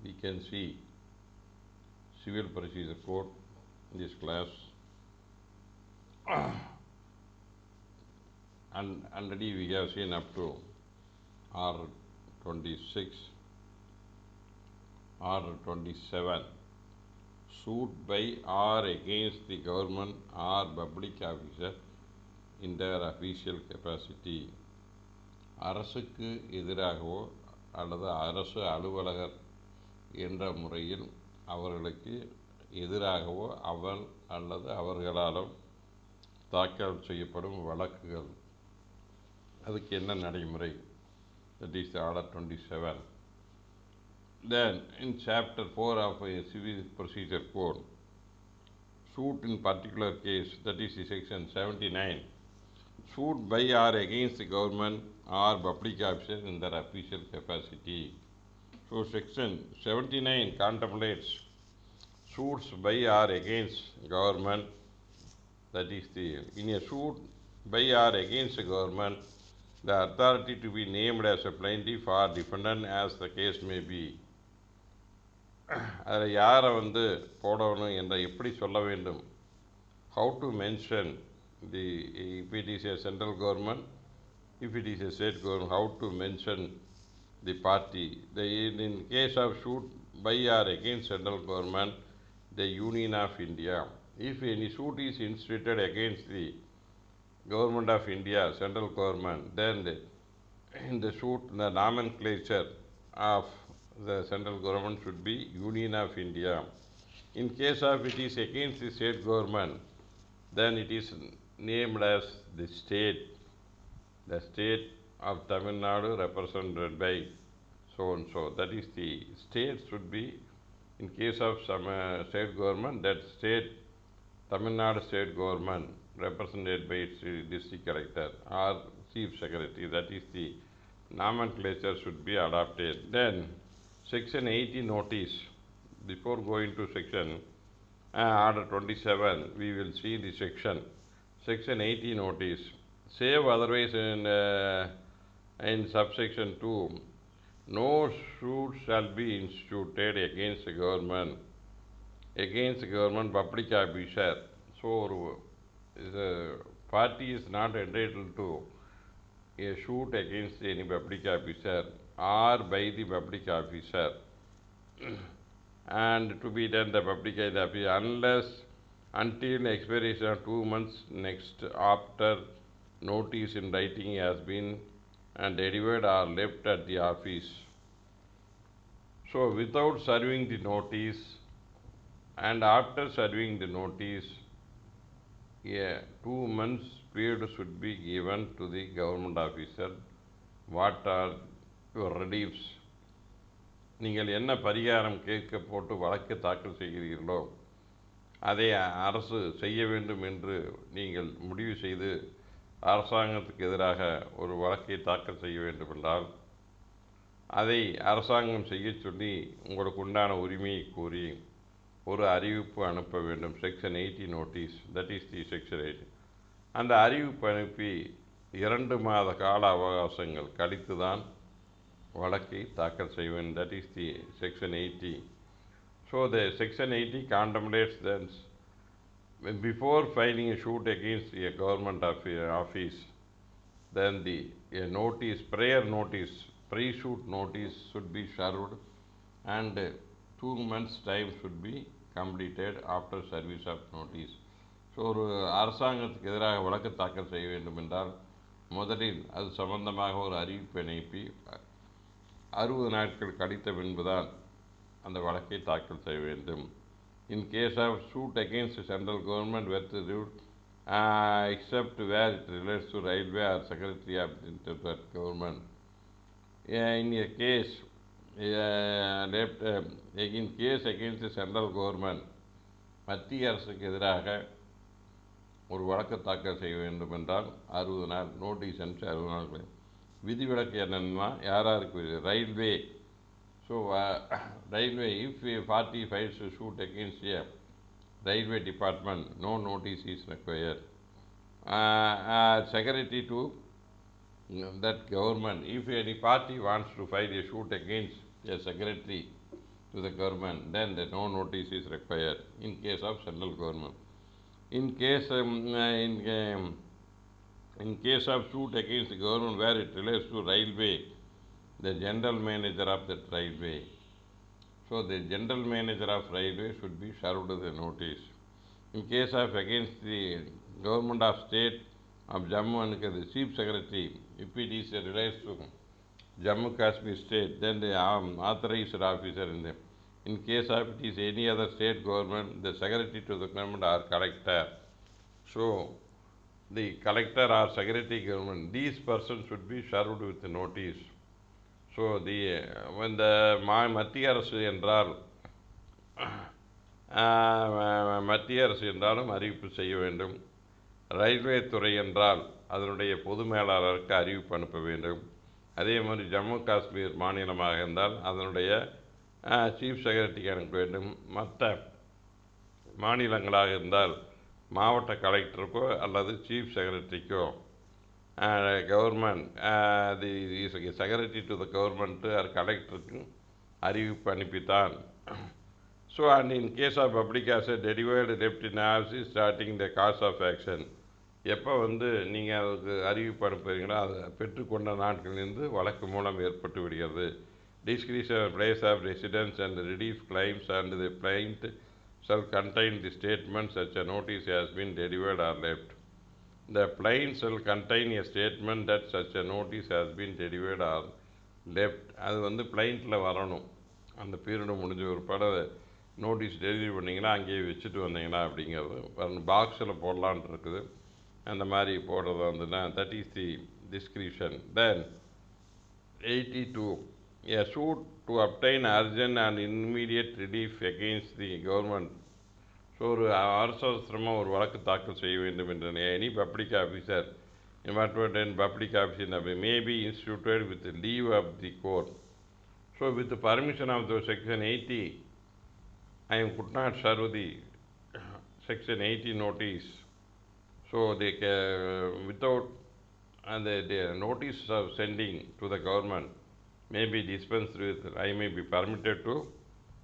we can see Civil Procedure Code in this class. And already we have seen up to R26, R27, suit by or against the government or public officer in their official capacity. அரசுக்கு எதிராகவோ அல்லது அரசு அலுவலகர் என்ற முறையில் அவர்களுக்கு எதிராகவோ அவர் அல்லது அவர்களாலும் தாக்கல் செய்யப்படும் வழக்குகள், அதுக்கு என்ன நடைமுறை? That is the order 27. Then in chapter 4 of a civil procedure code, suit in particular case, that is the section 79, suit by or against the government or public officer in their official capacity. So section 79 contemplates suits by or against government, that is in a suit by or against the government, the authority to be named as a plaintiff or defendant as the case may be. அதில் யாரை போடணும் என்ற எப்படி சொல்ல வேண்டும், how to mention the, if it is a central government, if it is a state government, how to mention the party. In case of suit by or against central government, the Union of India. If any suit is instituted against the Government of India, central government, then in the suit, the nomenclature of the central government should be Union of India. In case of it is against the state government, then it is named as the state of Tamil Nadu represented by so and so. That is, the state should be, in case of some state government, that state, Tamil Nadu state government, represented by its district collector or chief secretary. That is, the nomenclature should be adopted. Then section 80 notice. Before going to section order 27, we will see the section 80 notice. Save otherwise in subsection 2, no suit shall be instituted against the government, public officer. So the party is not entitled to a suit against any public officer or by the public officer and to be done the public officer unless until expiration of 2 months next after notice in writing has been delivered or left at the office. So without serving the notice and after serving the notice, a 2 months period should be given to the government officer. What are your reliefs? நீங்கள் என்ன பரிகாரம் கேட்க போட்டு வழக்கு தாக்கல் செய்கிறீர்களோ அதை அரசு செய்ய வேண்டும் என்று நீங்கள் முடிவு செய்து அரசாங்கத்துக்கு எதிராக ஒரு வழக்கை தாக்கல் செய்ய வேண்டும் என்றால் அதை அரசாங்கம் செய்ய சொல்லி உங்களுக்கு உண்டான உரிமையை கூறி ஒரு அறிவிப்பு அனுப்ப வேண்டும். Section 80 notice, that is the section 80. அந்த அறிவிப்பு அனுப்பி 2 மாத கால அவகாசங்கள் கழித்து தான் வழக்கை தாக்கல் செய்ய வேண்டும். That is the section 80. So the section 80 contemplates that before filing a suit against a government office, then a notice, prior notice, pre-suit notice should be served and 2 months time should be completed after service of notice. So ஒரு அரசாங்கத்துக்கு எதிராக வழக்கு தாக்கல் செய்ய வேண்டும் என்றால் முதலில் அது சம்பந்தமாக ஒரு அறிவிப்பை அனுப்பி 60 நாட்கள் கழித்த பின்புதான் அந்த வழக்கை தாக்கல் செய்ய வேண்டும். In case of suit against the central government with the route, except where it relates to railway or secretary of that government. In a case, in case against the central government, மத்திய அரசுக்கு எதிராக ஒரு வழக்கு தாக்கல் செய்ய வேண்டும் என்றால் 60 நாள் நோட்டீஸ் அனுப்பிச்சு 60 நாட்கள். விதிவிலக்கு என்னென்னா யாராருக்கு railway. So railway, if a party files a suit against a railway department, no notice is required. Secretary to that government, if any party wants to file a suit against a secretary to to the government, then no notice is required in case of central government. In case in case of suit against the government where it relates to railway, the general manager of that railway. So the general manager of railway should be served with a notice. In case of against the government of state of Jammu and the chief secretary, if it is relates to Jammu Kashmir state, then the authorized officer in case of it is any other state government, the secretary to the government or collector. So the collector or secretary government, these persons should be served with notice. So the when the மத்திய அரசு என்றால் மத்திய அரசு என்றாலும் அறிவிப்பு செய்ய வேண்டும். Railway துறை என்றால் அதனுடைய பொது மேலாளருக்கு அறிவிப்பு அனுப்ப வேண்டும். அதே மாதிரி ஜம்மு காஷ்மீர் மாநிலமாக இருந்தால் அதனுடைய சீஃப் செக்ரட்டரிக்கு அனுப்ப வேண்டும். மற்ற மாநிலங்களாக இருந்தால் மாவட்ட கலெக்டருக்கோ அல்லது சீஃப் செக்ரட்டரிக்கோ government the secretary to the government or கலெக்டருக்கு அறிவிப்பு அனுப்பித்தான். So and in case of public action delivered left in office starting the cause of action, எப்போ நீங்கள் அதுக்கு அறிவிப்பு அனுப்புகிறீங்களோ அதை பெற்றுக்கொண்ட நாட்களிலிருந்து வழக்கு மூலம் ஏற்பட்டு விடுகிறது. Description place of residence and relief claims and the plaint shall contain the statement such a notice has been delivered or left. The plaint shall contain a statement that such a notice has been delivered or left. அது பிளைண்ட்டில் வரணும். அந்த period முடிஞ்ச ஒரு படம் notice delivery பண்ணிங்கன்னா அங்கேயே வச்சுட்டு வந்தீங்கன்னா அப்படிங்கிறது பாக்ஸில் போடலான் இருக்குது. அந்த மாதிரி போடுறது that is the description. Then 82, a suit to obtain urgent and immediate relief against the government. So ஒரு அவசரமாக ஒரு வழக்கு தாக்கல் செய்ய வேண்டும் என்ற any public officer in public office may be instituted with the leave of the court. So with the permission of the section 80, I could not serve the section 80 notice. So they without the notice of sending to the government may be dispensed with, I may be permitted to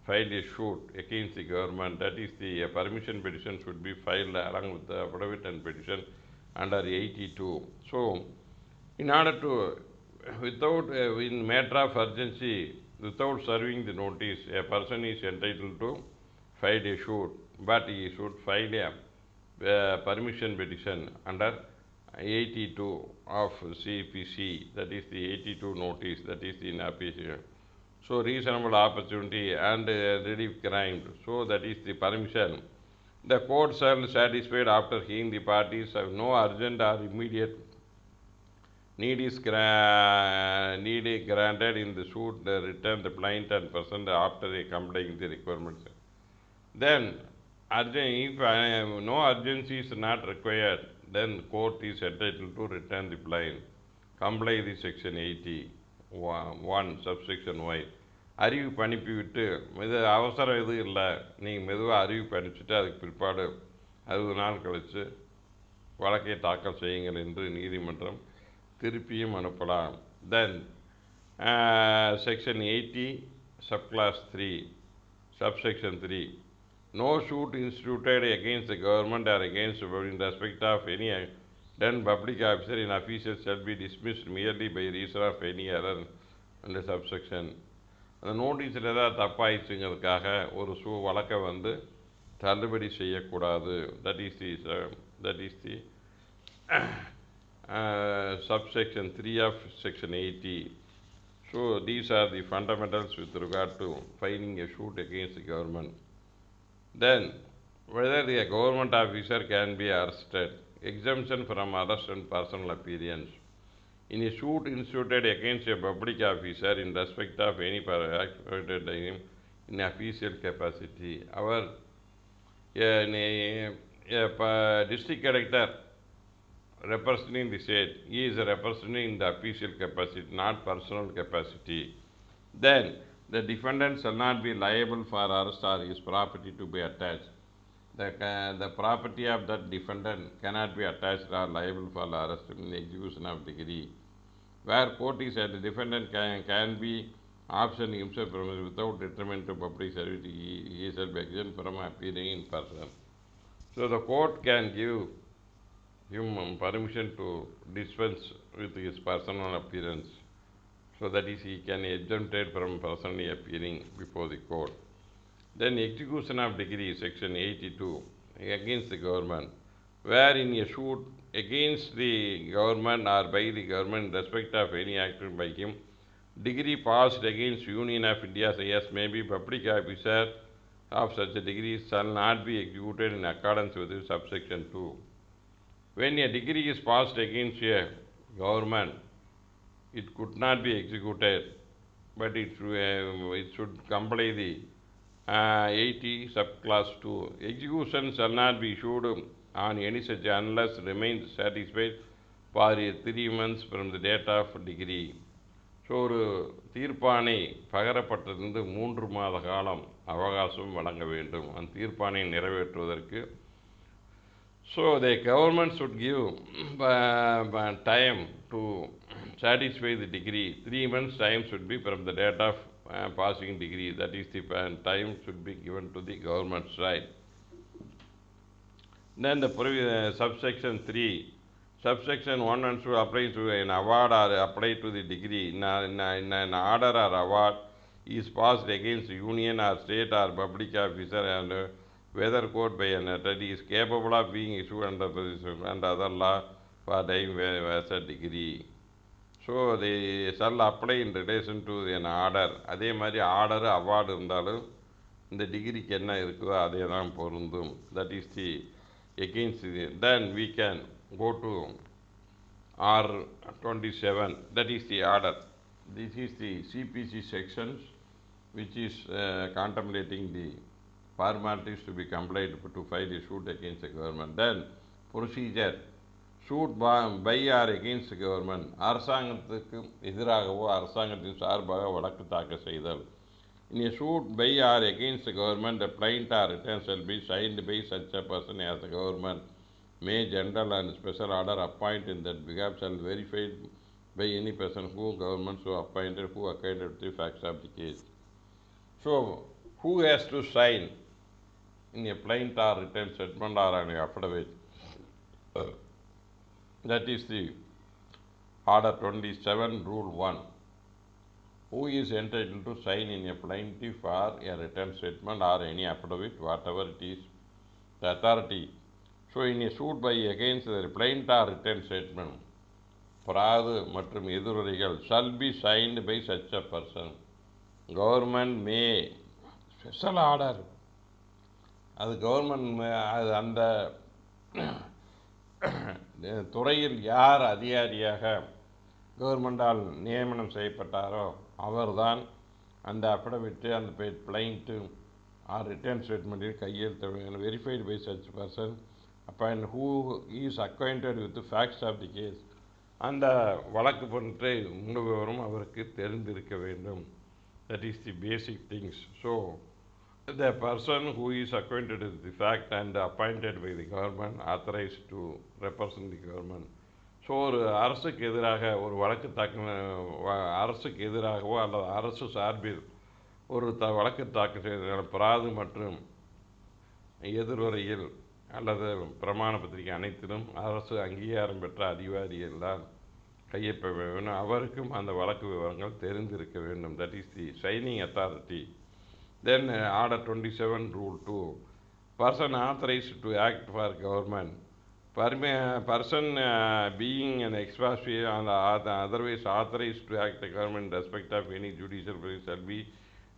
file a suit against the government. That is the permission petition should be filed along with the affidavit and petition under 82. So in order to, without in matter of urgency, without serving the notice, a person is entitled to file a suit, but he should file a permission petition under 82 of CPC, that is the 82 notice, that is the inapplication. So reasonable opportunity and relief granted. So that is the permission. The court shall satisfied after hearing the parties have no urgent or immediate need granted in the suit, return the plaintiff and present after complying the requirements. Then if no urgency is not required, then court is entitled to return the plaintiff. Comply the section 80 1 subsection y. அறிவிப்பு அனுப்பிவிட்டு அவசரம் எதுவும் இல்லை, நீங்கள் மெதுவாக அறிவிப்பு அனுப்பிச்சிட்டு அதுக்கு பிற்பாடு 60 நாள் கழித்து வழக்கை தாக்கல் செய்யுங்கள் என்று நீதிமன்றம் திருப்பியும் அனுப்பலாம். தென் section 80 subclass 3 subsection 3, no suit instituted against the government or against in respect of any then public officer in official shall be dismissed merely by reason of any error under subsection. அந்த நோட்டீஸில் ஏதாவது தப்பாயிடுச்சுங்கிறதுக்காக ஒரு வழக்கை தள்ளுபடி செய்யக்கூடாது. That is the subsection 3 of section 80. So these are the fundamentals with regard to filing a suit against the government. Then whether the government officer can be arrested, exemption from arrest and personal appearance. In a suit instituted against a public officer in respect of any acted in official capacity, our district collector representing the state, he is representing the official capacity, not personal capacity. Then the defendant shall not be liable for arrest or his property to be attached. The property of that defendant cannot be attached or liable for arrest in the execution of decree. Where court is said the defendant can be absent himself from without detriment to public service, he shall be exempt from appearing in person. So the court can give him permission to dispense with his personal appearance. So that is, he can exempted from personally appearing before the court. Then execution of decree, section 82, against the government, where in a suit against the government or by the government in respect of any action by him, decree passed against Union of India says maybe public officer of such a decree shall not be executed in accordance with subsection 2. When a decree is passed against a government, it could not be executed, but it should comply the 80 subclass 2. Execution shall not be issued on any such unless remains satisfied for 3 months from the date of decree. So ஒரு தீர்ப்பாணை பகரப்பட்டிருந்து 3 மாத காலம் அவகாசம் வழங்க வேண்டும் அந்த தீர்ப்பாணை நிறைவேற்றுவதற்கு. So the government should give time to satisfy the decree. 3 months time should be from the date of passing decree. That is the time should be given to the government side. Then the subsection 3. Subsection 1 and 2 applies to an award or apply to the decree. In an order or award is passed against union or state or public officer and whether court by an attorney is capable of being issued under other law for time as a decree. So they shall apply in relation to an order. அதே மாதிரி order award இருந்தாலும் இந்த டிகிரிக்கு என்ன இருக்குதோ அதே தான் பொருந்தும். That is the against the. Then we can go to R27. That is the order. This is the CPC sections which is contemplating the formalities to be complied to file a suit against the government. Then procedure. Suit by or against the government. அரசாங்கத்துக்கு எதிராகவோ அரசாங்கத்தின் சார்பாக வழக்கு தாக்கல் செய்தல். In a suit by or against the government, the plaintiff or return shall be signed by such a person as the government may general and special order appoint in that behalf shall be verified by any person who government so appointed who acquainted with the facts of the case. So who has to sign in a plaintiff or return statement or an affidavit? That is the order 27 rule 1. Who is entitled to sign in a plaintiff or a return statement or any affidavit, whatever it is, the authority. So in a suit by against the plaintiff or return statement, பிராது மற்றும் எதிர்வரைகள் shall be signed by such a person. Government may special order. அது government அது அந்த துறையில் யார் அதிகாரியாக கவர்மெண்டால் நியமனம் செய்யப்பட்டாரோ அவர்தான் அந்த அஃபிடவிட்டு அந்த பிளைண்ட்டு ஆர் ரிட்டர்ன் ஸ்டேட்மெண்ட்டில் கையெழுத்த verified by such person appoint who is acquainted with facts of the case. அந்த வழக்கு பற்றி முழு விவரம் அவருக்கு தெரிந்திருக்க வேண்டும். That is the basic things. So the person who is acquainted with the fact and appointed by the government authorized to represent the government. So ஒரு அரசுக்கு எதிராக ஒரு வழக்கு அரசுக்கு எதிராகவோ அல்லது அரசு சார்பில் ஒரு வழக்கு தாக்கல் செய்த பிராது மற்றும் எதிர்வரையில் அல்லது பிரமாண பத்திரிகை அனைத்திலும் அரசு அங்கீகாரம் பெற்ற அதிகாரிகள் தான் கையொப்ப வேண்டும். அவருக்கும் அந்த வழக்கு விவரங்கள் தெரிந்திருக்க வேண்டும். That is the signing authority. Then order 27 rule 2. Person authorized to act for government. Person being an expatriate and otherwise authorized to act the government in respect of any judicial proceeding shall be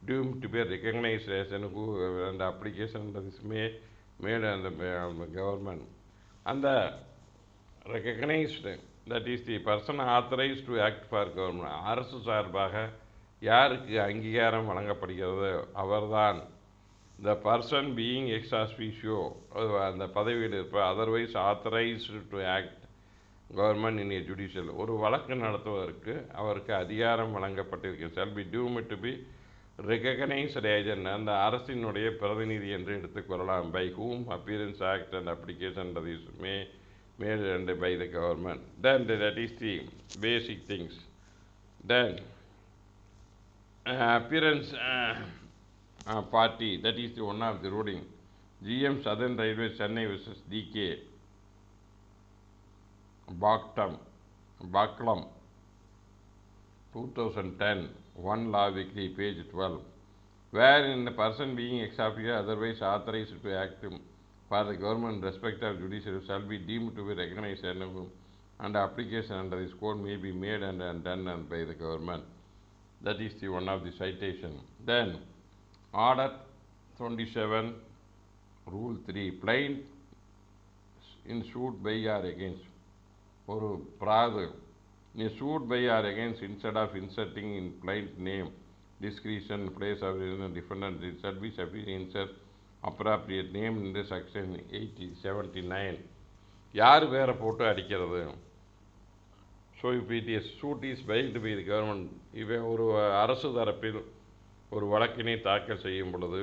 doomed to be recognized as an who and the application that is made on the government. And the recognized, that is the person authorized to act for government. அரசு சார்பாக யாருக்கு அங்கீகாரம் வழங்கப்படுகிறது அவர்தான் the person being ex officio அந்த பதவியில் இருப்பார். Otherwise authorized to act government in a judicial ஒரு வழக்கு நடத்துவதற்கு அவருக்கு அதிகாரம் வழங்கப்பட்டிருக்கிறது. shall be doomed to be recognized agent அந்த அரசினுடைய பிரதிநிதி என்று எடுத்துக்கொள்ளலாம். by whom appearance act and application that is made and by the government. Then that is the basic things. Then appearance party, that is the one of the ruling. GM Southern Railway Chennai versus DK Baklam 2010 One Law Weekly page 12, wherein the person being ex officio otherwise authorized to act for the government respect of judiciary shall be deemed to be recognized and application under this code may be made and done by the government. That is the one of the citation. Then Order 27 Rule 3 plaint in suit by or against ஒரு பிராது a suit by or against instead of inserting in plaint name, description, place of residence, defendant, it shall be sufficient insert appropriate name in the section 79. யார் வேற போட்டு அடிக்கிறது? So இப்போ it is suit is filed by the government. இவன் ஒரு அரசு தரப்பில் ஒரு வழக்கினை தாக்கல் செய்யும் பொழுது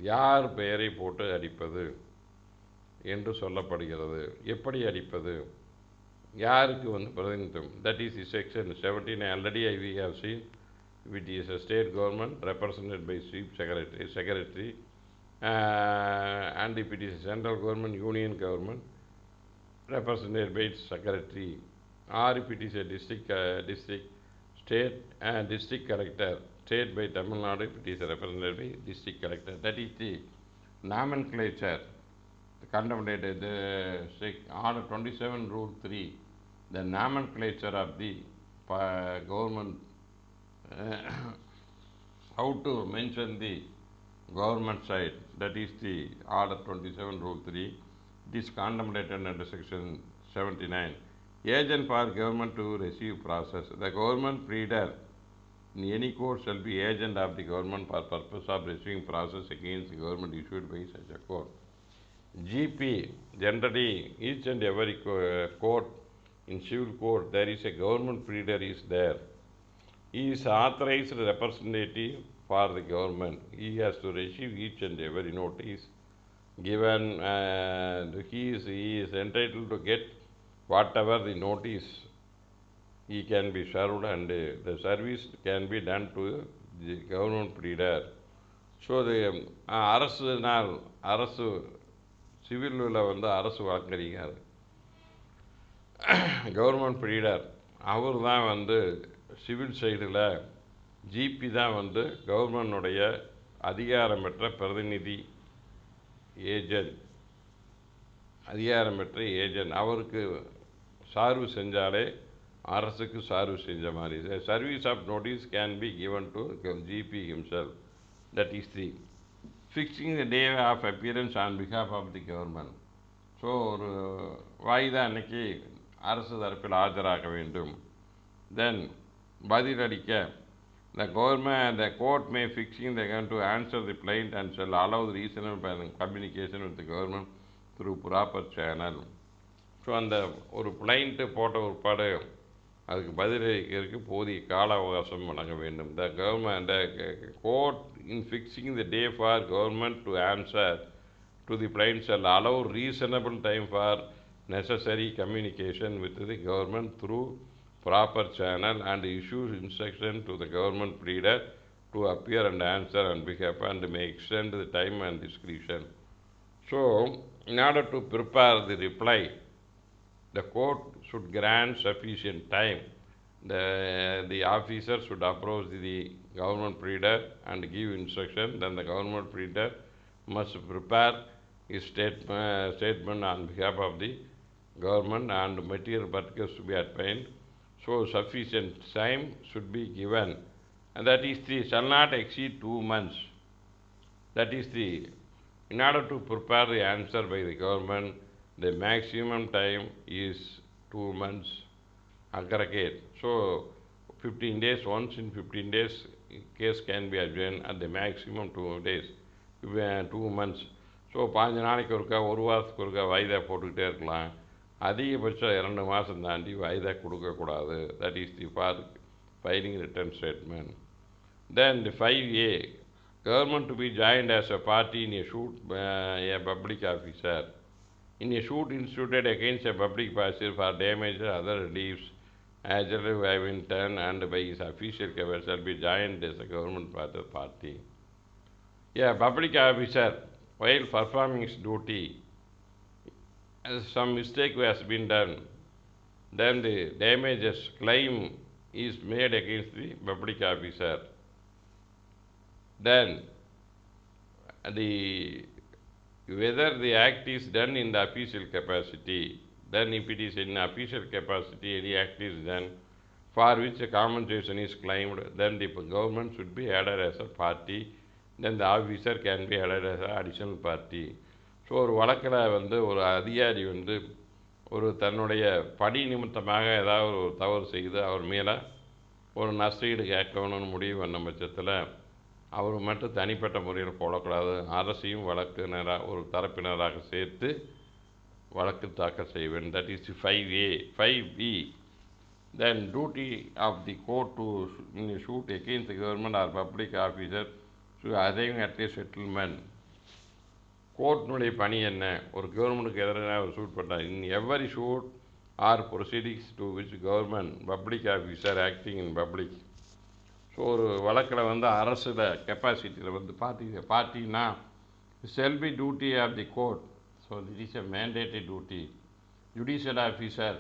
யார் பெயரை போட்டு அடிப்பது என்று சொல்லப்படுகிறது. எப்படி அடிப்பது, யாருக்கு பிரதிநிதித்துவம்? That is the section 17. Already we have seen. It is a state government represented by chief secretary and if it is a central government, union government represented by its secretary, or if it is a state district collector, state by Tamil Nadu, if it is represented by district collector. That is the nomenclature contemplated the Order 27 Rule 3, the nomenclature of the government, how to mention the government side. That is the Order 27 Rule 3. It is contemplated under section 79. Agent for government to receive process. The government pleader in any court shall be agent of the government for purpose of receiving process against the government issued by such a court. GP, generally each and every court, in civil court there is a government pleader is there. He is authorized representative for the government. He has to receive each and every notice given. He is entitled to get whatever the notice he can be served, and the service can be done to the government pleader. So the அரசு சிவிலில் அரசு வழக்கறிஞர் government breeder அவர் தான் civil சைடில் GB தான் கவர்மெண்டுடைய அதிகாரம் பெற்ற பிரதிநிதி agent, அதிகாரம் பெற்ற ஏஜென்ட். அவருக்கு சார்பு செஞ்சாலே அரசுக்கு சார்பு செஞ்ச மாதிரி. Service of notice can be given to GP himself. That is the fixing the day of appearance on behalf of the government. So ஒரு வாய்தா அன்னைக்கு அரசு தரப்பில் ஆஜராக வேண்டும். தென் பதிலளிக்க the court may fixing the government to answer the plaint and shall allow the reasonable communication with the government through proper channel. So அந்த ஒரு பிளைண்ட்டு போட்ட ஒருபாடு அதுக்கு பதிலளிக்கிறதுக்கு போதிய கால அவகாசம் வழங்க வேண்டும். The court in fixing the day for government to answer to the plaint shall allow reasonable time for necessary communication with the government through proper channel and issue instruction to the government pleader to appear and answer on behalf and may extend the time and discretion. So, in order to prepare the reply, the court should grant sufficient time. The officer should approach the government pleader and give instruction. Then the government pleader must prepare his statement on behalf of the government and material particulars to be obtained. So sufficient time should be given, and that is shall not exceed 2 months. That is in order to prepare the answer by the government, the maximum time is 2 months aggregate. So 15 days, once in 15 days case can be adjourned at the maximum 2 days, 2 months. So 5 நாளைக்கு ஒருக்கா, ஒரு வாரத்துக்கு ஒருக்கா வாய்தா போட்டுக்கிட்டே இருக்கலாம். அதிகபட்சம் 2 மாதம் தாண்டி வாய்தா கொடுக்கக்கூடாது. That is the for filing return statement. Then the 5A, government to be joined as a party in a suit by a public officer in a suit instituted against a public passenger for damage or other reliefs as early have been done and by his official cover shall be joined as a government party. A public officer, while performing his duty, as some mistake has been done, then the damages claim is made against the public officer. Then the whether the act is done in the official capacity, then if it is in official capacity, any act is done for which a compensation is claimed, then the government should be added as a party, then the officer can be added as an additional party. So ஒரு வழக்கில் வந்து ஒரு அதிகாரி வந்து ஒரு தன்னுடைய பணி நிமித்தமாக ஏதாவது ஒரு தவறு செய்து அவர் மேலே ஒரு நஷ்டஈடு கேட்கணும்னு முடிவு பண்ண பட்சத்தில் அவர் மட்டும் தனிப்பட்ட முறையில் போடக்கூடாது, அரசையும் வழக்கினராக ஒரு தரப்பினராக சேர்த்து வழக்கு தாக்கல் செய்ய வேண்டும். That is 5A. 5B, then duty of the court to shoot against the government or public officer to arrive at a settlement. கோர்ட்டினுடைய பணி என்ன? ஒரு கவர்மெண்ட்டுக்கு எதிராக ஒரு சூட் பண்ணார். In every suit or proceedings to which government public officer acting in public. So ஒரு வழக்கில் வந்து அரசில் கெப்பாசிட்டியில் வந்து பார்ட்டின்னா shall be duty of the court. So that is a mandatory duty. Judicial officer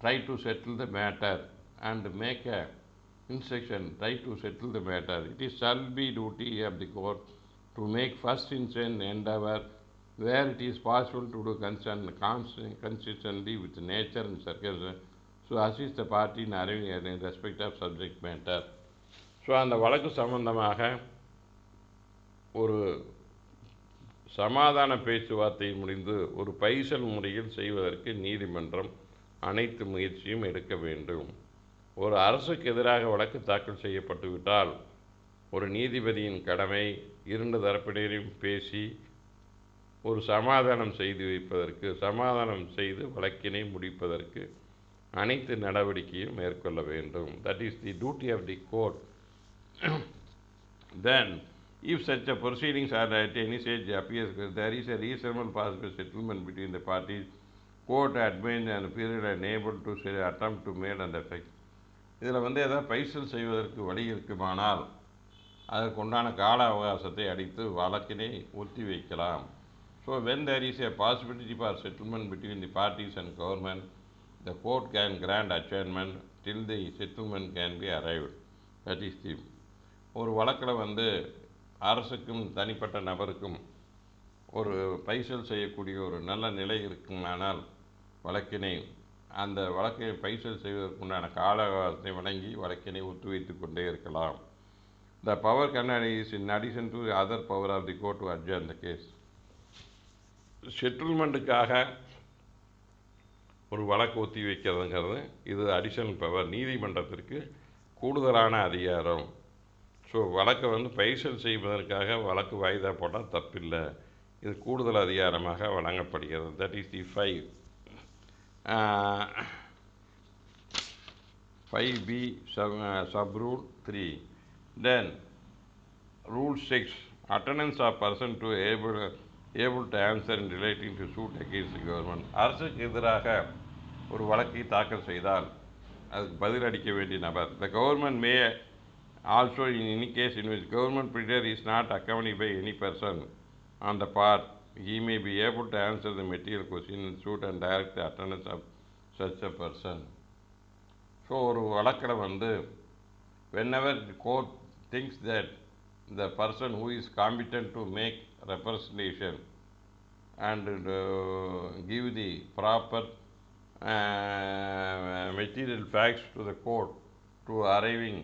try to settle the matter and make a instruction, try to settle the matter. It is shall be duty of the court to make first instance endeavor where it is possible to do consistently with nature and circumstances to assist the party in arriving at in respect of subject matter. So அந்த வழக்கு சம்பந்தமாக ஒரு சமாதான பேச்சுவார்த்தை முடிந்து ஒரு பைசல் முறையில் செய்வதற்கு நீதிமன்றம் அனைத்து முயற்சியும் எடுக்க வேண்டும். ஒரு அரசுக்கு எதிராக வழக்கு தாக்கல் செய்யப்பட்டுவிட்டால் ஒரு நீதிபதியின் கடமை இரண்டு தரப்பினரையும் பேசி ஒரு சமாதானம் செய்து வழக்கினை முடிப்பதற்கு அனைத்து நடவடிக்கையும் மேற்கொள்ள வேண்டும். That is the duty of the court. Then, if such a proceedings are at any stage appears there is a reasonable possible settlement between the parties, court admin and period unable to attempt to made and effect. இதில் வந்து ஏதாவது பைசல் செய்வதற்கு வழி இருக்குமானால் அதற்குண்டான கால அவகாசத்தை அடித்து வழக்கினை ஒத்தி வைக்கலாம். So when there is a possibility for settlement between the parties and government, the court can grant adjournment till the settlement can be arrived. That is the ஒரு வழக்கில் வந்து அரசுக்கும் தனிப்பட்ட நபருக்கும் ஒரு பைசல் செய்யக்கூடிய ஒரு நல்ல நிலை இருக்குமானால் வழக்கினை அந்த வழக்கை பைசல் செய்வதற்குண்டான கால அவகாசத்தை வழங்கி வழக்கினை ஒத்துவைத்து கொண்டே இருக்கலாம். The power can is in addition to the other power of the court to adjourn the case. செட்டில்மெண்ட்டுக்காக ஒரு வழக்கு ஒத்தி வைக்கிறதுங்கிறது இது அடிஷனல் பவர், நீதிமன்றத்திற்கு கூடுதலான அதிகாரம். ஸோ வழக்கை வந்து பைசல் செய்வதற்காக வழக்கு வாய்தா போட்டால் தப்பில்லை, இது கூடுதல் அதிகாரமாக வழங்கப்படுகிறது. That is the 5B sub rule 3. Then rule 6, attendance of person to able to answer in relating to suit against the government. அரசுக்கு எதிராக ஒரு வழக்கை தாக்கல் செய்தால் அதுக்கு பதிலளிக்க வேண்டிய நபர். The government may also in any case in which government pleader is not accompanied by any person on the part, he may be able to answer the material question in suit and direct the attendance of such a person. So ஒரு வழக்கில் வந்து whenever the court thinks that the person who is competent to make representation and give the proper material facts to the court to arriving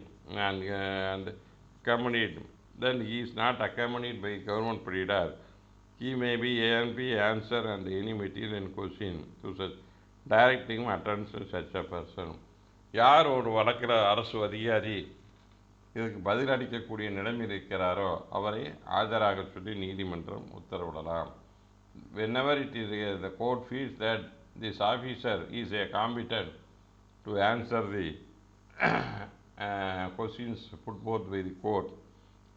and accompanied, then he is not accompanied by government pleader, he may be answer and any material question to such directing attendance to such a person. யார் ஒரு வழக்கில் அரசு அதிகாரி இதுக்கு பதிலளிக்கக்கூடிய நிலைமையில் இருக்கிறாரோ அவரை ஆஜராக சொல்லி நீதிமன்றம் உத்தரவிடலாம். whenever it is the court feels that this officer is a competent to answer the questions put forth by the court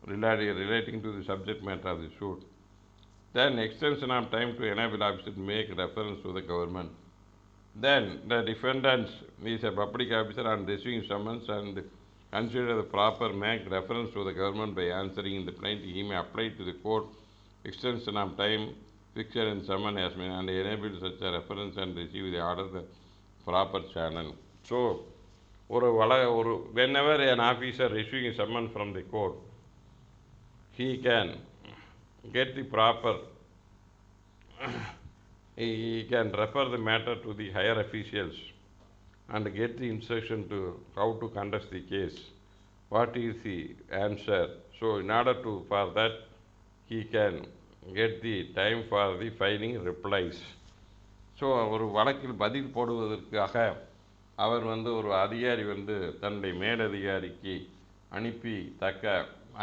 relating to the subject matter of the suit, then extension of time to enable officer to make reference to the government. Then the defendant is a public officer and receiving summons and consider the proper make reference to the government by answering the plaintiff. He may apply to the court extension of time fixed in summons has been and enable such a reference and receive the order the proper channel. So, whenever an officer receiving a summons from the court, he can get the proper, he can refer the matter to the higher officials and get the instruction to how to conduct the case. What is the answer? So, in order to for that, he can get the time for the filing replies. So ஒரு வழக்கில் பதில் போடுவதற்காக அவர் ஒரு அதிகாரி தன்னுடைய மேலதிகாரிக்கு அனுப்பி தக்க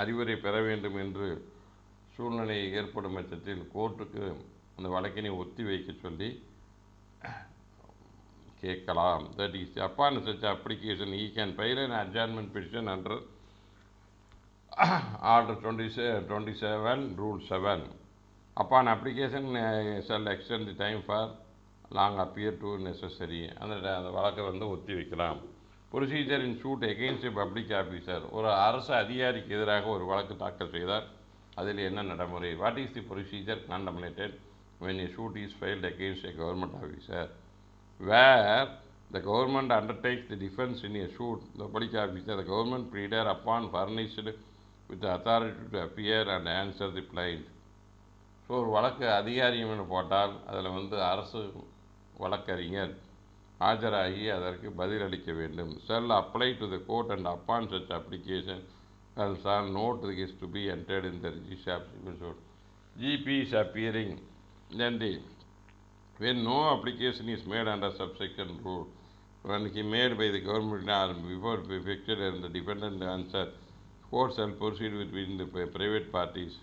அறிவுரை பெற வேண்டும் என்று சூழ்நிலை ஏற்படும் பட்சத்தில் கோர்ட்டுக்கு அந்த வழக்கினை ஒத்தி வைக்க சொல்லி கேட்கலாம். That is upon such application he can file an adjournment petition under order 27 rule 7. Upon application shall extend the time for long appear to necessary. அந்த வழக்கை ஒத்தி வைக்கலாம். Procedure in suit against a public officer. ஒரு அரசு அதிகாரிக்கு எதிராக ஒரு வழக்கு தாக்கல் செய்தார். அதில் என்ன நடைமுறை? What is the procedure contemplated when a suit is filed against a government officer? Where the government undertakes the defense in a suit, the public officer, the government pleader upon furnished with the authority to appear and answer the plaint. So ஒரு வழக்கு அதிகாரின்னு போட்டால் அதில் அரசு வழக்கறிஞர் ஆஜராகி அதற்கு பதிலளிக்க வேண்டும். shall apply to the court and upon such application shall note is to be entered in the registry of civil suit. GP is appearing. Then when no application is made under subsection rule, when he made by the government or before effected and the defendant answer, court shall proceed between the private parties.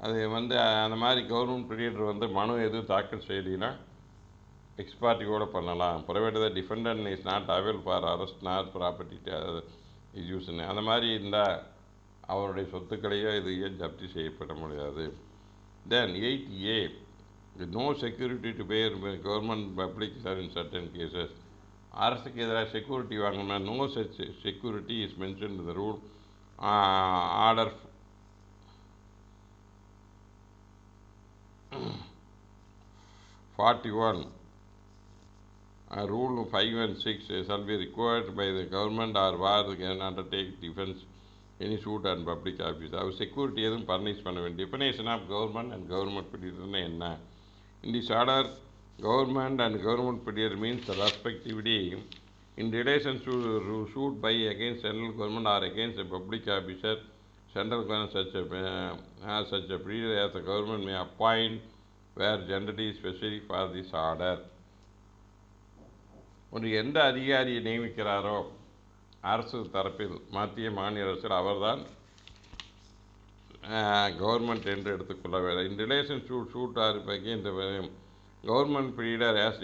அது அந்த மாதிரி government period மனு எதுவும் தாக்கல் செய்யலைன்னா எக்ஸ்பார்ட்டியோட பண்ணலாம். Private defendant is not avail for arrest not property is யூஸ்ன்னு அந்த மாதிரி இருந்தால் அவருடைய சொத்துக்களையோ இதையோ ஜப்தி செய்யப்பட முடியாது. Then 8A, no security to pay government public in certain cases. அரசுக்கு எதிராக செக்யூரிட்டி வாங்கணும்னா no security is mention the rule order 41. Rule 5 and 6 shall be required by the government or where they can undertake defense any suit and public office. அவர் security எதுவும் furnish பண்ண வேண்டும். Definition of government and government பீரியட்னா என்ன? In this order government and government period means respectively in relation to suit by against central government or against a public officer, central government has such a period as the government may appoint where generally specially for this order. ஒரு எந்த அதிகாரியை நியமிக்கிறாரோ அரசு தரப்பில் மத்திய மாநில அரசில் அவர்தான் government என்று எடுத்துக்கொள்ள வேண்டும். In relation to suit or against government pleader as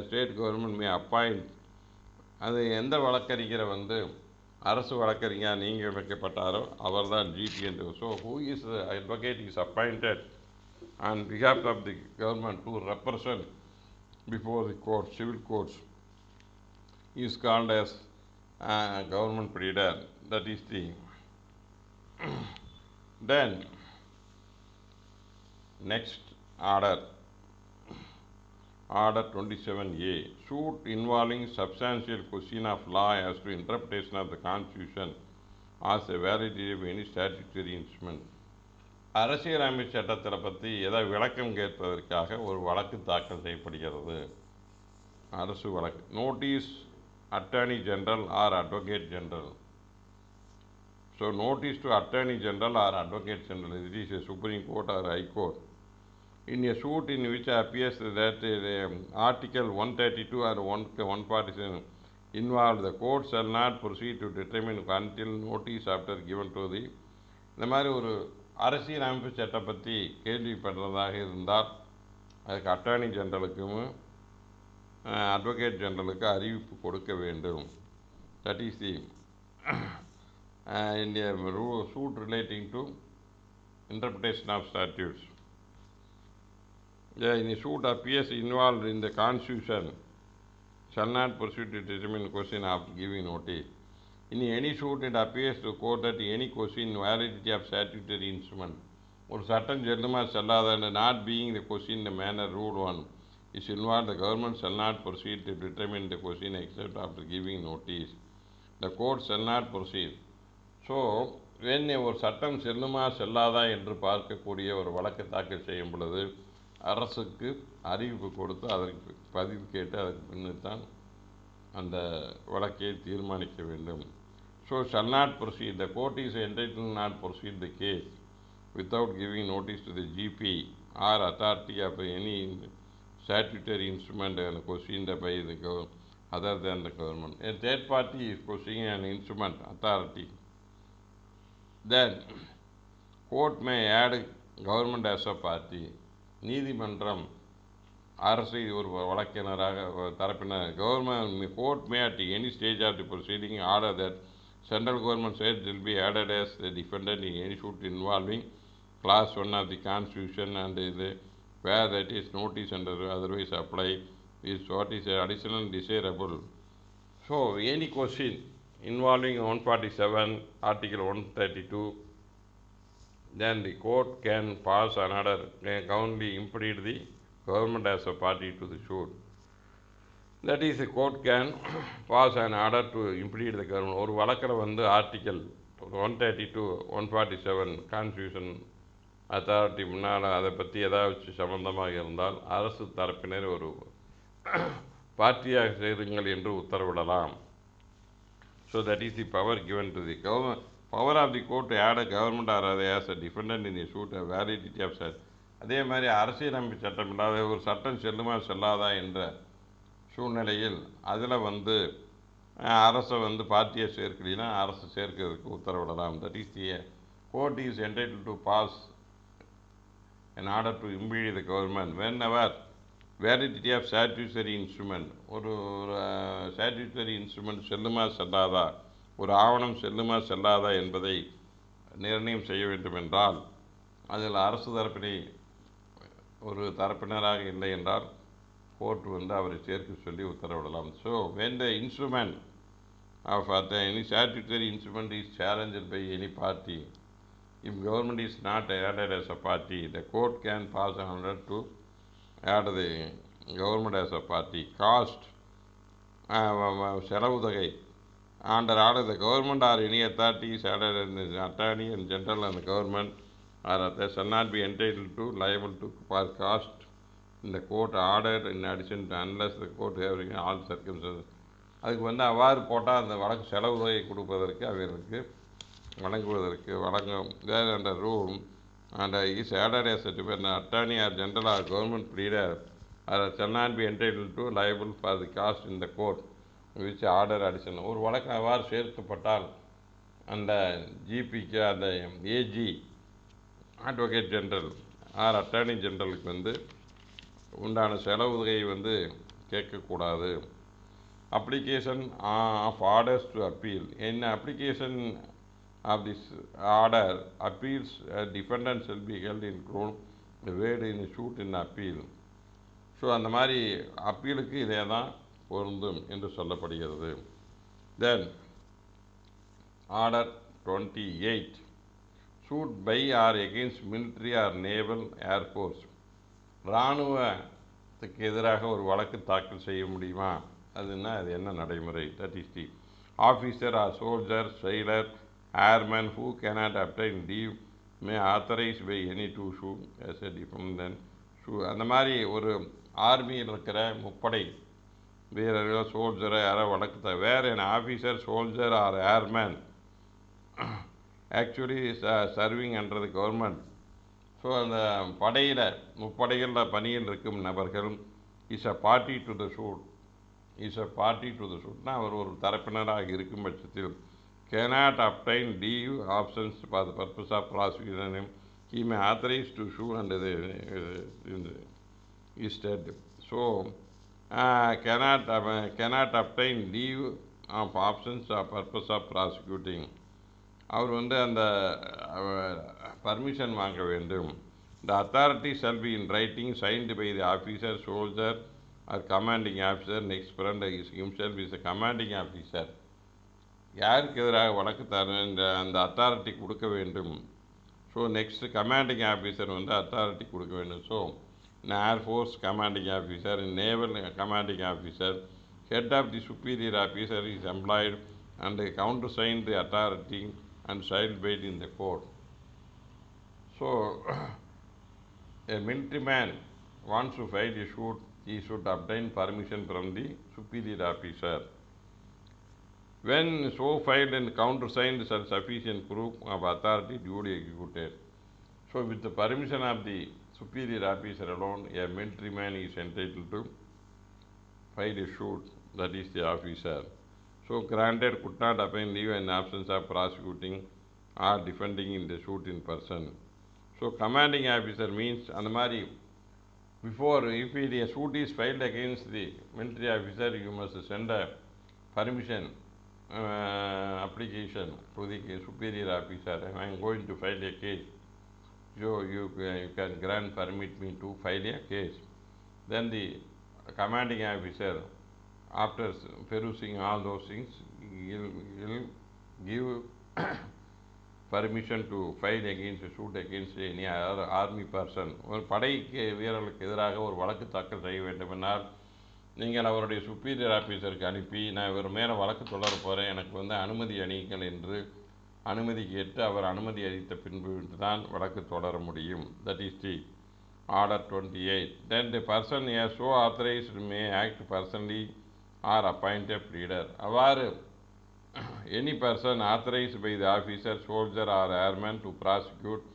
state government may appoint. அது எந்த வழக்கறிஞரை அரசு வழக்கறிஞர் நியமிக்கப்பட்டாரோ அவர் தான் ஜிபி என்று. So who is advocate is appointed on behalf of the government to represent before the court, civil courts, is called as government pleader. That is the then next order 27A, suit involving substantial question of law as to interpretation of the constitution as a validity of any statutory instrument. அரசியலமைப்பு சட்டத்தில் பற்றி ஏதாவது விளக்கம் கேட்பதற்காக ஒரு வழக்கு தாக்கல் செய்யப்படுகிறது. அரசு வழக்கு. Notice attorney general or advocate general. So notice to attorney general or advocate general, it is a Supreme Court or High Court. In a suit in which appears that Article 132 or 147 involved, the court shall not proceed to determine until notice after given to the. இந்த மாதிரி ஒரு அரசியலமைப்பு சட்டம் பற்றி கேள்விப்படுறதாக இருந்தால் அதுக்கு attorney ஜெனரலுக்கும் advocate ஜெனரலுக்கு அறிவிப்பு கொடுக்க வேண்டும். That is the in a suit relating to interpretation of statutes. In a suit appears involved in the constitution shall not proceed to determine question after giving notice. In any suit, it appears to court that any question validity of statutory instrument ஒரு சட்டம் செல்லுமா செல்லாத not being the question in the manner rule 1 is involved, the government shall not proceed to determine the question except after giving notice. The court shall not proceed. So when ஒரு சட்டம் செல்லுமா செல்லாதா என்று பார்க்கக்கூடிய ஒரு வழக்கு தாக்கல் செய்யும் பொழுது அரசுக்கு அறிவிப்பு கொடுத்து அதற்கு பதிவு கேட்டு அதற்கு பின்னர் அந்த வழக்கை தீர்மானிக்க வேண்டும். So shall not proceed. The court is entitled not proceed the case without giving notice to the GP or authority of any statutory instrument and questioned by the government other than the government. A third party is questioning an instrument authority. Then court may add government as a party. நீதிமன்றம் அரசை ஒரு வழக்கினராக தரப்பினர் government court may at any stage of the proceeding order that central government said will be added as the defendant in any suit involving clause 1 of the constitution and where that is notice and otherwise apply is what is additional desirable. So any question involving 147 article 132, then the court can pass an order can only impede the government as a party to the suit. That is, the court can pass an order to impede the government. ஒரு வழக்கில் article 132 147 constitution authority முன்னால் அதை பற்றி ஏதாவது சம்பந்தமாக இருந்தால் அரசு தரப்பினர் ஒரு பார்ட்டியாக சேருங்கள் என்று உத்தரவிடலாம். So that is the power given to the government. Power of the court at a government or அதை as a defendant in the suit a validity of such. அதே மாதிரி அரசியலமைப்பு சட்டம் இல்லாத ஒரு சட்டம் செல்லுமா செல்லாதா என்ற சூழ்நிலையில் அதில் அரசை பார்ட்டியை சேர்க்கலைன்னா அரசு சேர்க்கிறதுக்கு உத்தரவிடலாம். That is the court is entitled to pass in order to impede the government whenever validity of statutory instrument ஒரு statutory instrument செல்லுமா செல்லாதா ஒரு ஆவணம் செல்லுமா செல்லாதா என்பதை நிர்ணயம் செய்ய வேண்டும் என்றால் அதில் அரசு தரப்பினை ஒரு தரப்பினராக இல்லை என்றால் கோர்ட் அவரை சேர்க்க சொல்லி உத்தரவிடலாம். So when the instrument of any statutory instrument is challenged by any party, if government is not added as a party, the court can pass an order to add the government as a party. Cost செலவு தொகை under order the government or any authority is added in the attorney and general and the government or they shall not be entitled to liable to for cost in the court ordered in addition to unless the court having all circumstances. அதுக்கு அவ்வாறு போட்டால் அந்த வழக்கு செலவு தொகை கொடுப்பதற்கு அவர்களுக்கு வழங்குவதற்கு வழங்கும் there under rule and is added as a defendant attorney or general or government pleader or shall not be entitled to liable for the cost in the court which order addition. ஒரு வழக்கு அவ்வாறு சேர்க்கப்பட்டால் அந்த ஜிபிக்கு அந்த AG advocate general or attorney ஜெனரலுக்கு உண்டான செலவு தொகையை கேட்கக்கூடாது. Application of orders to appeal. in application of this order appeals defendants will be held in court weighed in suit in appeal. So அந்த மாதிரி அப்பீலுக்கு இதே தான் பொருந்தும் என்று சொல்லப்படுகிறது. தென் order 28 suit by or against military or naval air force. இராணுவத்துக்கு எதிராக ஒரு வழக்கு தாக்கல் செய்ய முடியுமா? அது என்ன நடைமுறை? That is the officer or soldier sailor airmen who cannot obtain leave may authorize by any to sue as a defendant. அந்த மாதிரி ஒரு ஆர்மியில் இருக்கிற முப்படை வீரர்கள் சோல்ஜரை யாரோ வழக்கு வேறு an officer soldier or airman actually is serving under the government. So அந்த படையில் முப்படைகளில் பணியில் இருக்கும் நபர்கள் is a party to the சூட்னா அவர் ஒரு தரப்பினராக இருக்கும் பட்சத்தில் cannot obtain leave options for the purpose of prosecution, he may authorize to sue under the instead. So cannot obtain leave of options for purpose of prosecuting. அவர் அந்த permission வாங்க வேண்டும். The authority shall be in writing signed by the officer, soldier or commanding officer. Next friend is himself is a commanding officer. யாருக்கு எதிராக வழக்கு தர அந்த authority கொடுக்க வேண்டும். ஸோ நெக்ஸ்ட் கமாண்டிங் ஆஃபீஸர் வந்து அத்தாரிட்டி கொடுக்க வேண்டும். So in Air Force commanding officer, in Naval commanding officer, head of the superior officer is employed and countersign the authority and shall wait in the court. So a military man wants to file a suit, he should obtain permission from the superior officer. When so filed and countersigned shall sufficient proof of authority duly executed. So with the permission of the superior officer alone, a military man is entitled to file a suit, that is the officer. So granted could not obtain leave in absence of prosecuting or defending in the suit in person. So commanding officer means அந்த மாதிரி before if the suit is filed against the military officer, you must send a permission application to the superior officer. I am going to file a case. So you can grant permit me to file a case. Then the commanding officer, after perusing all those things, will give permission to file against a suit against any other army person. ஒரு படை வீரர்களுக்கு எதிராக ஒரு வழக்கு தாக்கல் செய்ய வேண்டுமென்றால் நீங்கள் அவருடைய சுப்பீரியர் ஆஃபீஸருக்கு அனுப்பி நான் இவர் மேலே வழக்கு தொடர போகிறேன், எனக்கு வந்து அனுமதி அளியுங்கள் என்று அனுமதி கேட்டு அவர் அனுமதி அளித்த பின்பு தான் வழக்கு தொடர முடியும். That is the order 28. Then the person as so authorized may act personally or appoint a pleader. அவ்வாறு any person authorized by the officer, soldier or airman to prosecute,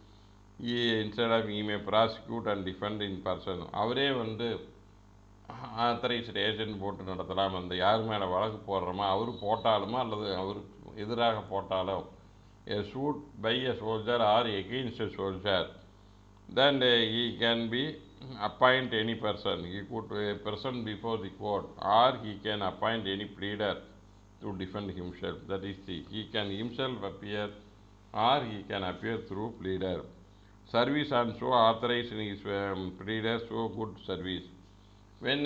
instead of he may prosecute and defend in person. அவரே வந்து authorised agent போட்டு நடத்தலாம். அந்த யார் மேலே வழக்கு போடுறோமோ அவர் போட்டாலுமோ அல்லது அவருக்கு எதிராக போட்டாலும் a suit by a soldier or against a soldier, then he can be appoint any person. He could present before the court, or he can appoint any pleader to defend himself. That is he can himself appear or he can appear through pleader. Service and so authorized in his pleader so good service. When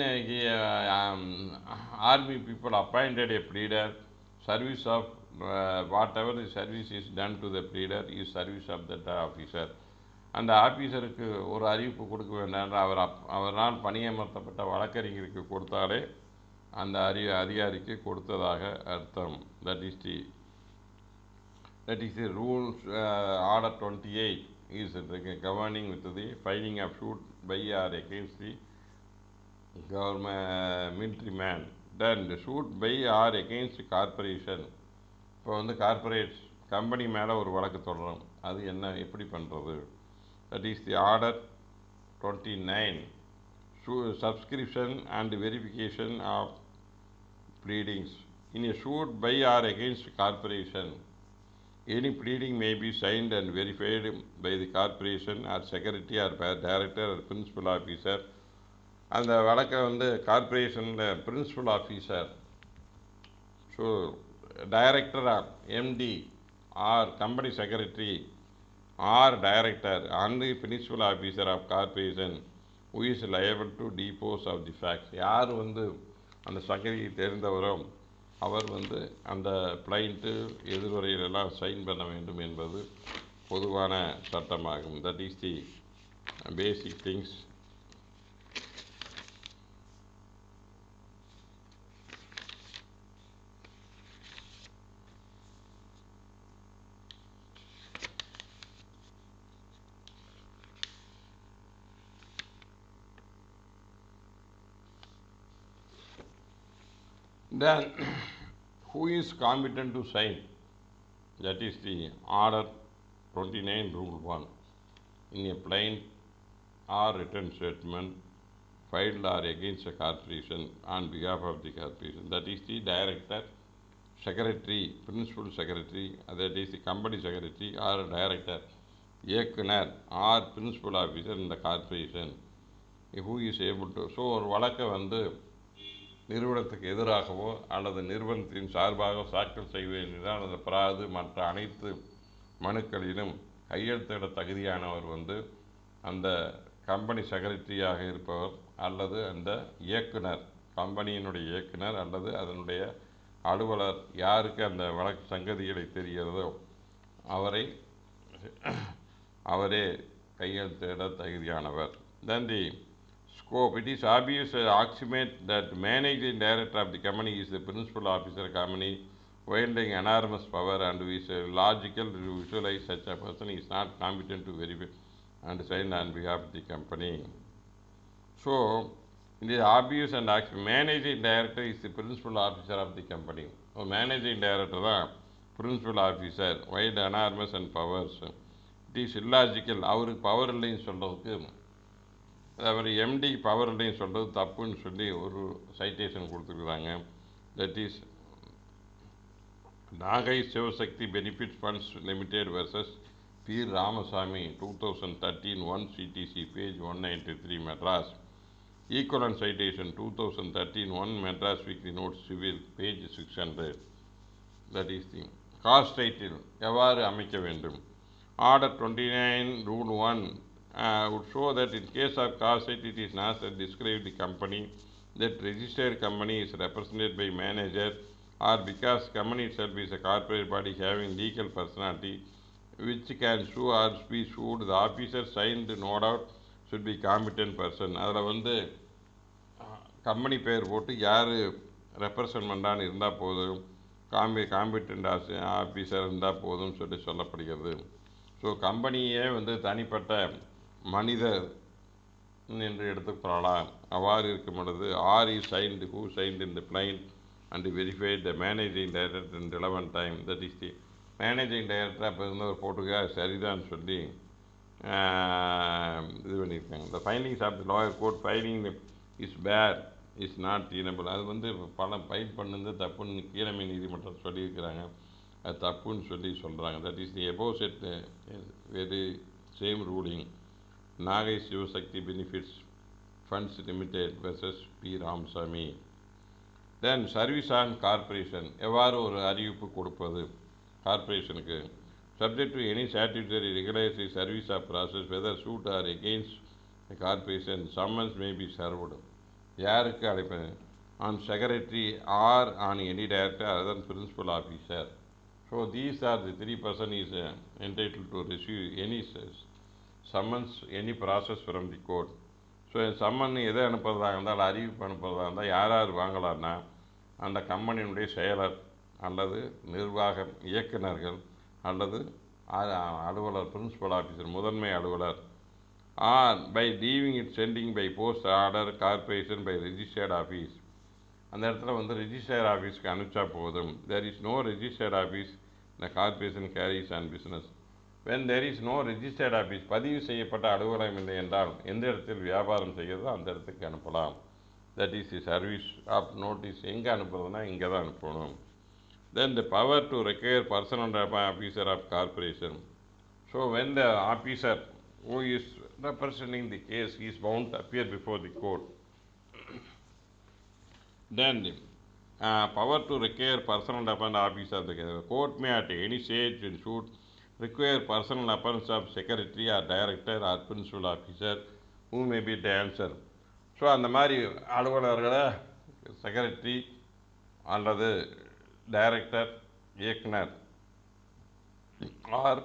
army people appointed a pleader, service of whatever the service is done to the pleader is service of that officer. அந்த ஆஃபீஸருக்கு ஒரு அறிவிப்பு கொடுக்க வேண்டாம், அவரால் பணியமர்த்தப்பட்ட வழக்கறிஞருக்கு கொடுத்தாலே அந்த அதிகாரிக்கு கொடுத்ததாக அர்த்தம். That is the rules. Order 28 is governing with the filing of suit by or against the government military man. Then the suit by or against corporation. இப்போ வந்து கார்பரேட் கம்பெனி மேலே ஒரு வழக்கு தொடரும், அது என்ன எப்படி பண்ணுறது? That is the order 29. Subscription and verification of pleadings. In a suit by or against corporation, any pleading may be signed and verified by the corporation or secretary or director or principal officer. அந்த வழக்கை வந்து கார்பரேஷனில் principal officer, so director of MD or company secretary or director and principal officer of corporation who is liable to dispose of the facts. யார் வந்து அந்த சங்கதியை தெரிந்தவரோ அவர் வந்து அந்த blind எதிர்வரையிலெல்லாம் sign பண்ண வேண்டும் என்பது பொதுவான சட்டமாகும். That is the basic things. Then who is competent to sign? That is the order 29 rule 1. In a plain or written statement filed or against a corporation on behalf of the corporation, that is the director, secretary, principal secretary, that is the company secretary or director, இயக்குனர் or principal officer in the corporation, who is able to. So ஒரு வழக்கை வந்து நிறுவனத்துக்கு எதிராகவோ அல்லது நிறுவனத்தின் சார்பாக தாக்கல் செய்வதால் அந்த பிராது மற்ற அனைத்து மனுக்களிலும் கையெழுத்திட தகுதியானவர் வந்து அந்த கம்பெனி செக்ரட்டரியாக இருப்பவர் அல்லது அந்த இயக்குனர், கம்பெனியினுடைய இயக்குனர் அல்லது அதனுடைய அலுவலர், யாருக்கு அந்த வழக்கு சங்கதிகளை தெரிகிறதோ அவரே கையெழுத்திட தகுதியானவர். Then the scope. It is obvious axiomate that managing director of the company is the principal officer of the company, wielding enormous power, and is logical to visualize such a person is not competent to verify and sign on behalf of the company. So, it is obvious and managing director is the principal officer of the company. So, managing director தான் principal officer, wield enormous and powers. It is illogical. அவருக்கு power இல்லைன்னு சொல்கிறதுக்கு, அவர் empty power இல்லைன்னு சொல்கிறது தப்புன்னு சொல்லி ஒரு citation கொடுத்துருக்குறாங்க. That is Nagai Sivasakthi benefit funds limited versus P Ramasamy 2013 1 CTC page 193 Madras. Equivalent citation 2013 1 Madras Weekly Notes Civil page 600. That is the cause title எவ்வாறு அமைக்க வேண்டும். Order 29 Rule 1 would show that in case of cause title it is not described the company, that registered company is represented by manager, or because company itself is a corporate body having legal personality which can sue or be sued, the officer signed no doubt should be competent person. அதில் வந்து company பெயர் போட்டு யார் represent பண்ணுறான்னு இருந்தால் போதும், competent officer இருந்தால் போதும் சொல்லப்படுகிறது. ஸோ கம்பெனியே வந்து தனிப்பட்ட மனிதர் என்று எடுத்துக்கொள்ளலாம். அவ்வாறு இருக்கும் பொழுது or is signed, who signed in the plaint and verified the managing director in relevant time. That is the managing director அப்போ இருந்தவர் போட்டுக்க சரிதான் சொல்லி இது பண்ணியிருக்காங்க. The findings of the lawyer court filing is bad is not tenable. அது வந்து பணம் ஃபைல் பண்ணது தப்புன்னு கீழமை நீதிமன்றம் சொல்லியிருக்கிறாங்க. அது தப்புன்னு சொல்கிறாங்க. That is the above said very same ruling Nagai Sivasakthi benefits funds limited versus P Ramasamy. Then service on corporation, எவ்வாறு ஒரு அறிவிப்பு கொடுப்பது கார்பரேஷனுக்கு. Subject to any statutory regulatory service of process whether suit or against corporation summons may be served. யாருக்கு அழைப்பது? On secretary or on any director other than principal officer. So these are the 3 person is entitled to receive any summons any process from the court. So summon எதை அனுப்புறதா இருந்தால், அறிவிப்பு அனுப்புறதா இருந்தால் யார் யார் வாங்கலான்னா, அந்த கம்பெனியினுடைய செயலர் அல்லது நிர்வாக இயக்குநர்கள் அல்லது அலுவலர் பிரின்சிபல் ஆஃபீஸர் முதன்மை அலுவலர், or by leaving it sending by post order corporation by registered office. அந்த இடத்துல வந்து ரெஜிஸ்டர்ட் ஆஃபீஸ்க்கு அனுப்பிச்சா போதும். There is no registered office the corporation carries on business. When there is no registered office, பதிவு செய்யப்பட்ட அலுவலகம் இல்லை என்றால் எந்த இடத்தில் வியாபாரம் செய்கிறதோ அந்த இடத்துக்கு அனுப்பலாம். That is the service of notice. எங்கே அனுப்புறதுனா இங்கே தான் அனுப்பணும். Then the power to require personal officer of corporation. So when the officer who is representing the case is bound to appear before the court. Then the power to require personal appointment officer of the court may at any stage in suit require personal appearance of secretary or director or principal officer who may be the answer. So அந்த மாதிரி அலுவலர்களை secretary அல்லது director, இயக்குனர் R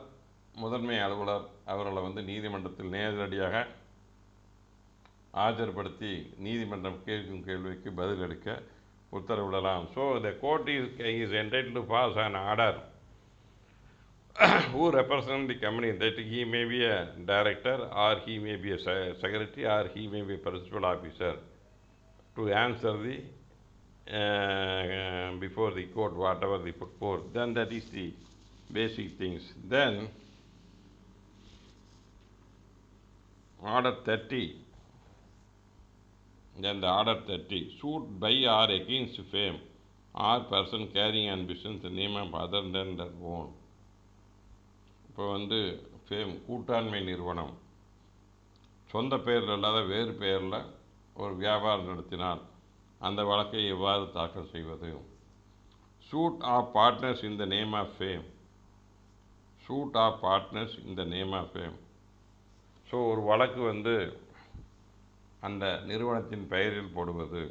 முதன்மை அலுவலர் அவர்களை வந்து நீதிமன்றத்தில் நேரடியாக ஆஜர்படுத்தி நீதிமன்றம் கேட்கும் கேள்விக்கு பதிலளிக்க உத்தரவிடலாம். So the court is entitled to pass an order who represent the company that he may be a director or he may be a secretary or he may be a principal officer to answer the before the court whatever they put forth. Then that is the basic things. Then order 30. Then the order 30, suit by or against firm or person carrying on business the name of other than their own. இப்போ வந்து fame கூட்டாண்மை நிறுவனம் சொந்த பெயரில் இல்லாத வேறு பெயரில் ஒரு வியாபாரம் நடத்தினால் அந்த வழக்கை எவ்வாறு தாக்கல் செய்வது. Suit of partners in the name of firm. Suit of partners in the name of firm. So ஒரு வழக்கு வந்து அந்த நிறுவனத்தின் பெயரில் போடுவது.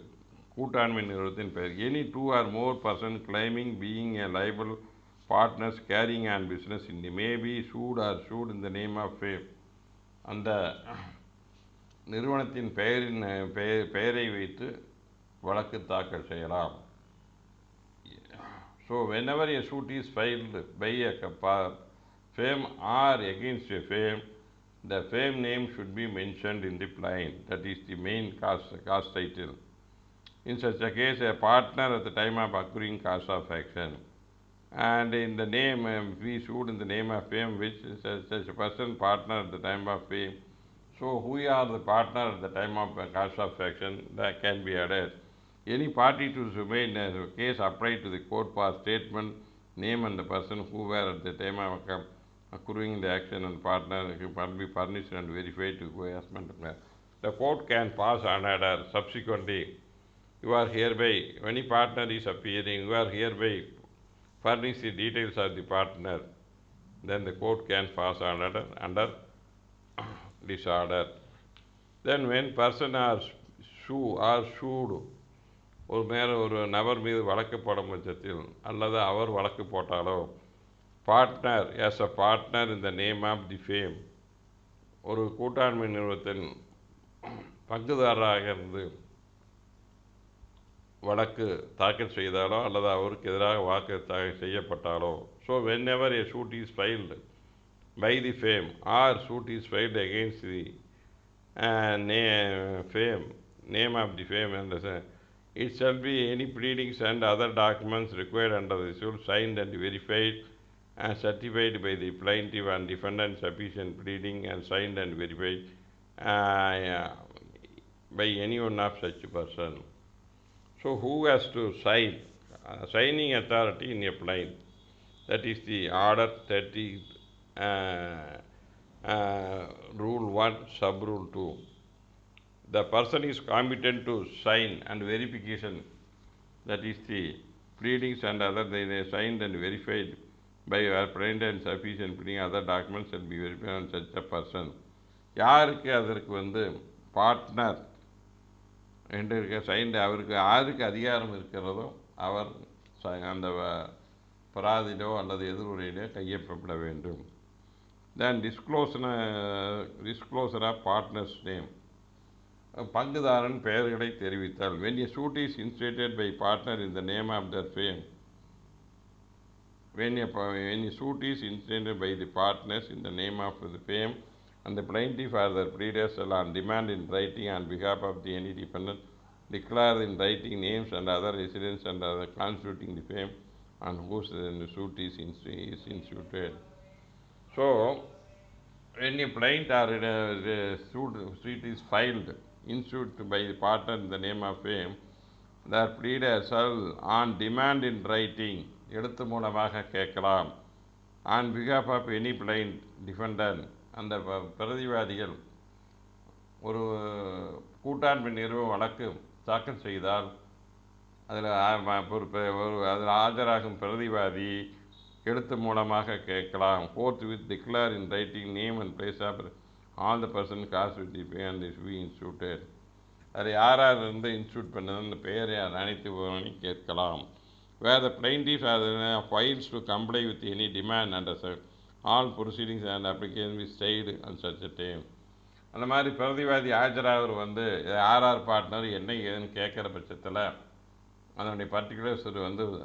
கூட்டாண்மை நிறுவனத்தின் பெயர். Any two or more person claiming being a liable partners carrying and business in may be sued or sue in the name of firm. அந்த நிறுவனத்தின் பெயரை வைத்து வழக்கு தாக்கல் செய்யலாம். So whenever a suit is filed by a firm or against a firm, the firm name should be mentioned in the plaint. That is the main cause title. In such a case, a partner at the time of accruing cause of action, and in the name we sued in the name of firm which such a person partner at the time of fame. So who are the partner at the time of cause of action, that can be added. Any party to submit a case applied to the court for statement, name and the person who were at the time of accruing the action and partner can be furnished and verified to harassment. The court can pass an order subsequently. You are hereby, any partner is appearing, you are hereby furnish the details of the partner. Then the court can pass an order under this order. Then when person are sued, ஒரு நபர் மீது வழக்கு போடும் பட்சத்தில் அல்லது அவர் வழக்கு போட்டாலோ, partner as a partner in the name of the firm, ஒரு கூட்டாண்மை நிறுவனத்தின் பங்குதாரராக இருந்து வழக்கு தாக்கல் செய்தாலோ அல்லது அவருக்கு எதிராக வாக்கு செய்யப்பட்டாலோ. So when ever a suit is filed by the firm or suit is filed against the name of the firm, and it shall be any pleadings and other documents required under the suit signed and verified and certified by the plaintiff and defendant, sufficient pleading and signed and verified by any one of such person. So who has to sign? Signing authority in a plaint. That is the order 30, rule 1, sub rule 2. The person is competent to sign and verification. That is the pleadings and other they signed and verified by your plaintiff and sufficient pleading other documents shall be verified on such a person. யாருக்கு அதற்கு partner என்று இருக்க sign அவருக்கு யாருக்கு அதிகாரம் இருக்கிறதோ அவர் அந்த பராதிலோ அல்லது எதிர்வுரையிலோ கையொப்பமிட வேண்டும். Then disclosure of partner's name. பங்குதாரன் பெயர்களை தெரிவித்தால். When a suit is initiated by partner in the name of their firm, when a suit is initiated by the partners in the name of the firm and the plaintiff or the pleaders shall on demand in writing on behalf of the any defendant declare in writing names and other residents and other constituting the firm on whose the suit is instituted. So when a plaint or a suit is filed in suit by the partner in the name of firm, the pleader shall on demand in writing, எழுத்து மூலமாக கேட்கலாம், on behalf of any plaint defendant, அந்த பிரதிவாதிகள் ஒரு கூட்டாண்மை நிறுவ வழக்கு தாக்கல் செய்தால் அதில் ஆஜராகும் பிரதிவாதி எழுத்து மூலமாக கேட்கலாம். Court with declare in writing name and place of all the person caused with the pay and is be instituted. அது யார் இருந்து இன்ஸ்டியூட் பண்ணது அந்த பெயரை அனைத்து விவரங்களையும் கேட்கலாம். Where the plaintiff files to comply with any demand and all proceedings and applications be stayed on such a time. அந்த மாதிரி பிரதிவாதி ஆஜராகவர் யார் பார்ட்னர் என்ன ஏதுன்னு கேட்குற பட்சத்தில் அதனுடைய பர்டிகுலர்ஸ்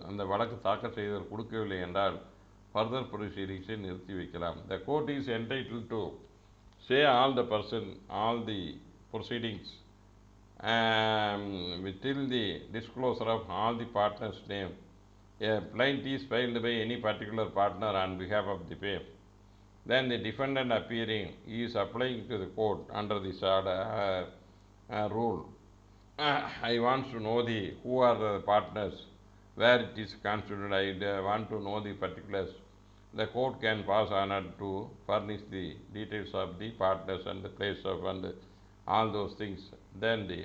அந்த வழக்கு தாக்கல் செய்தவர் கொடுக்கவில்லை என்றால் further proceedings நிறுத்தி வைக்கலாம். The court is entitled to say all the person, all the proceedings till the disclosure of all the partners' name. A plaint is filed by any particular partner on behalf of the firm. Then the defendant appearing is applying to the court under this rule. I want to know who are the partners, where it is constituted. I want to know the particulars. The court can pass on to furnish the details of the partners and the place of and all those things. Then the